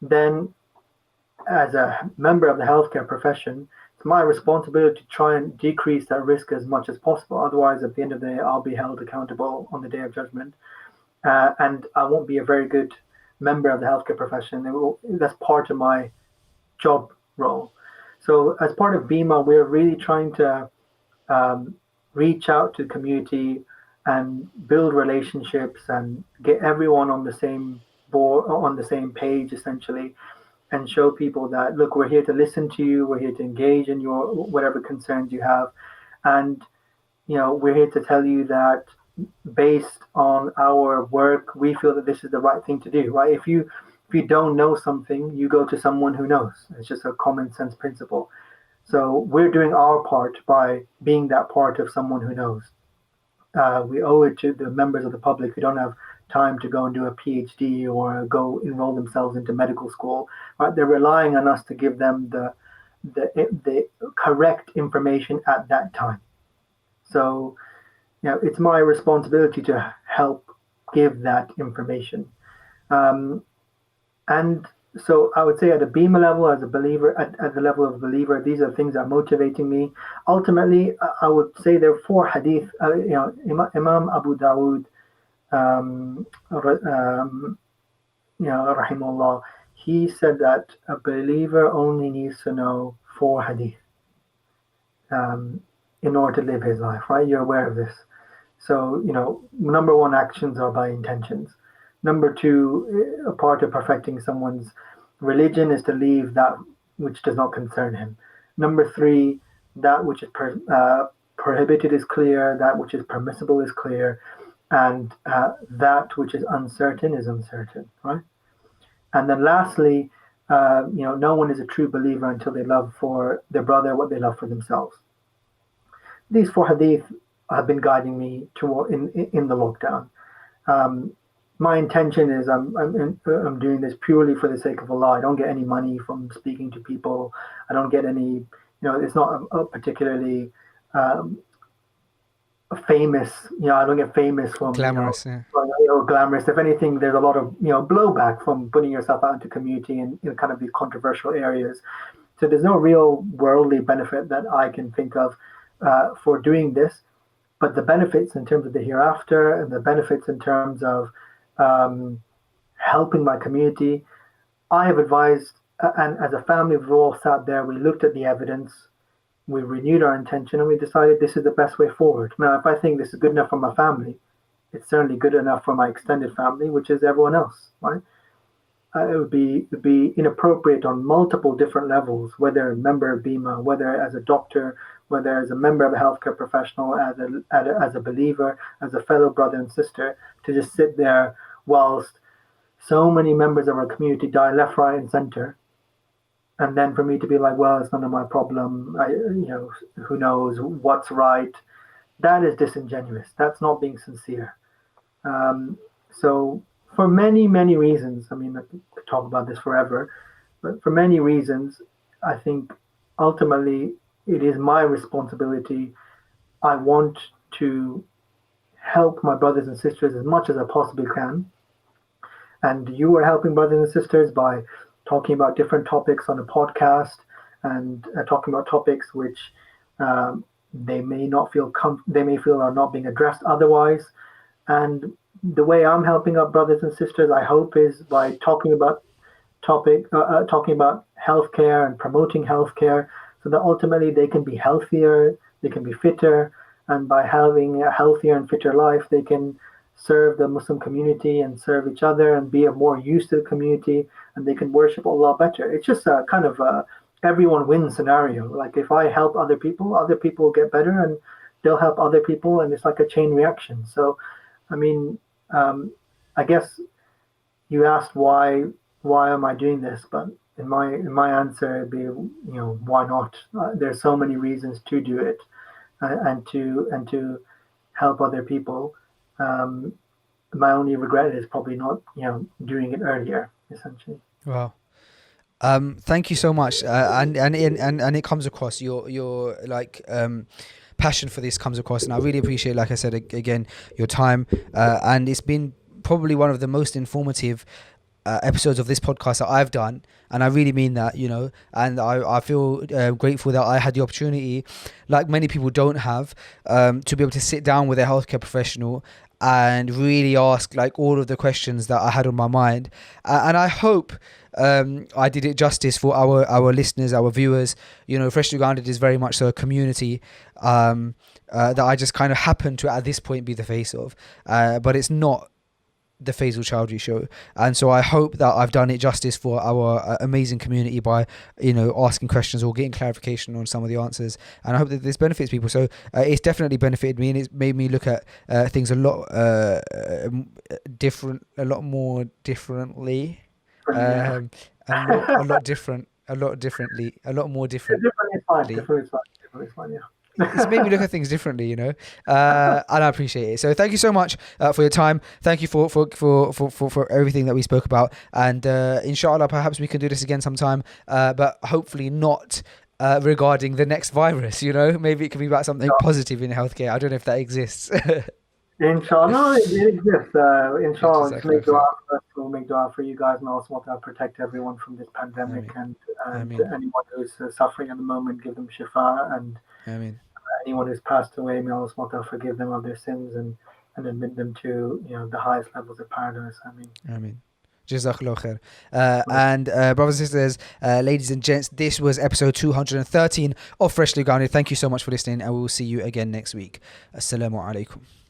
then as a member of the healthcare profession, it's my responsibility to try and decrease that risk as much as possible. Otherwise, at the end of the day, I'll be held accountable on the day of judgment, and I won't be a very good member of the healthcare profession. That's part of my job role. So, as part of BIMA, we're really trying to reach out to the community and build relationships and get everyone on the same board, on the same page, essentially, and show people that, look, we're here to listen to you, we're here to engage in your whatever concerns you have, and we're here to tell you that based on our work, we feel that this is the right thing to do. Right? If you don't know something, you go to someone who knows. It's just a common sense principle. So we're doing our part by being that part of someone who knows. We owe it to the members of the public who don't have time to go and do a PhD or go enroll themselves into medical school. Right? They're relying on us to give them the correct information at that time. So, it's my responsibility to help give that information. And so I would say at a BIMA level, as a believer, at the level of a believer, these are things that are motivating me. Ultimately, I would say there are 4 hadith. Imam Abu Dawood, rahimahullah, he said that a believer only needs to know 4 hadith in order to live his life. Right? You're aware of this. So, number 1, actions are by intentions. Number 2, a part of perfecting someone's religion is to leave that which does not concern him. Number 3, that which is prohibited is clear, that which is permissible is clear, and that which is uncertain is uncertain, right? And then lastly, no one is a true believer until they love for their brother what they love for themselves. These 4 hadith have been guiding me in the lockdown. My intention is I'm doing this purely for the sake of Allah. I don't get any money from speaking to people. I don't get any, it's not a particularly famous, I don't get famous from Glamorous, yeah. Glamorous. If anything, there's a lot of blowback from putting yourself out into community in kind of these controversial areas. So there's no real worldly benefit that I can think of for doing this. But the benefits in terms of the hereafter and the benefits in terms of helping my community, I have advised, and as a family, we've all sat there, we looked at the evidence, we renewed our intention, and we decided this is the best way forward. Now, if I think this is good enough for my family, it's certainly good enough for my extended family, which is everyone else, right? It would be inappropriate on multiple different levels, whether a member of BIMA, whether as a doctor, whether as a member of a healthcare professional, as a believer, as a fellow brother and sister, to just sit there whilst so many members of our community die left, right, and center, and then for me to be like, well, it's none of my problem. Who knows what's right? That is disingenuous. That's not being sincere. So for many, many reasons, I mean, I could talk about this forever, but for many reasons, I think ultimately it is my responsibility. I want to help my brothers and sisters as much as I possibly can. And you are helping brothers and sisters by talking about different topics on a podcast and talking about topics which they may feel are not being addressed otherwise. And the way I'm helping our brothers and sisters, I hope, is by talking about healthcare and promoting healthcare, so that ultimately they can be healthier, they can be fitter, and by having a healthier and fitter life, they can serve the Muslim community and serve each other and be of more use to the community, and they can worship Allah better. It's just a kind of everyone wins scenario. Like if I help other people will get better, and they'll help other people, and it's like a chain reaction. So, I mean, I guess you asked why am I doing this, but in my answer would be, why not? There's so many reasons to do it, and to help other people. My only regret is probably not, doing it earlier, essentially. Wow. Thank you so much, and it comes across your like passion for this comes across, and I really appreciate, like I said again, your time, and it's been probably one of the most informative episodes of this podcast that I've done, and I really mean that, and I feel grateful that I had the opportunity, like many people don't have, to be able to sit down with a healthcare professional and really ask like all of the questions that I had on my mind, and I hope I did it justice for our listeners, our viewers. Freshly Grounded is very much so a community that I just kind of happen to at this point be the face of, but it's not the Faisal Chowdhury show, and so I hope that I've done it justice for our amazing community by asking questions or getting clarification on some of the answers, and I hope that this benefits people. So it's definitely benefited me, and it's made me look at things a lot more differently, a lot differently, a lot more differently. Different is fine, yeah. It's made me look at things differently, and I appreciate it. So thank you so much for your time. Thank you for everything that we spoke about, and inshallah, perhaps we can do this again sometime, but hopefully not regarding the next virus. Maybe it could be about something positive in healthcare. I don't know if that exists. Inshallah, it exists. Inshallah, we'll make dua for you guys, and also want to protect everyone from this pandemic, and anyone who's suffering at the moment, give them shifa, and anyone who's passed away, may Allah SWT forgive them of their sins and admit them to the highest levels of paradise. Ameen. Jazakallah khair. And brothers and sisters, ladies and gents, this was episode 213 of Freshly Grounded. Thank you so much for listening, and we will see you again next week. Assalamu alaikum.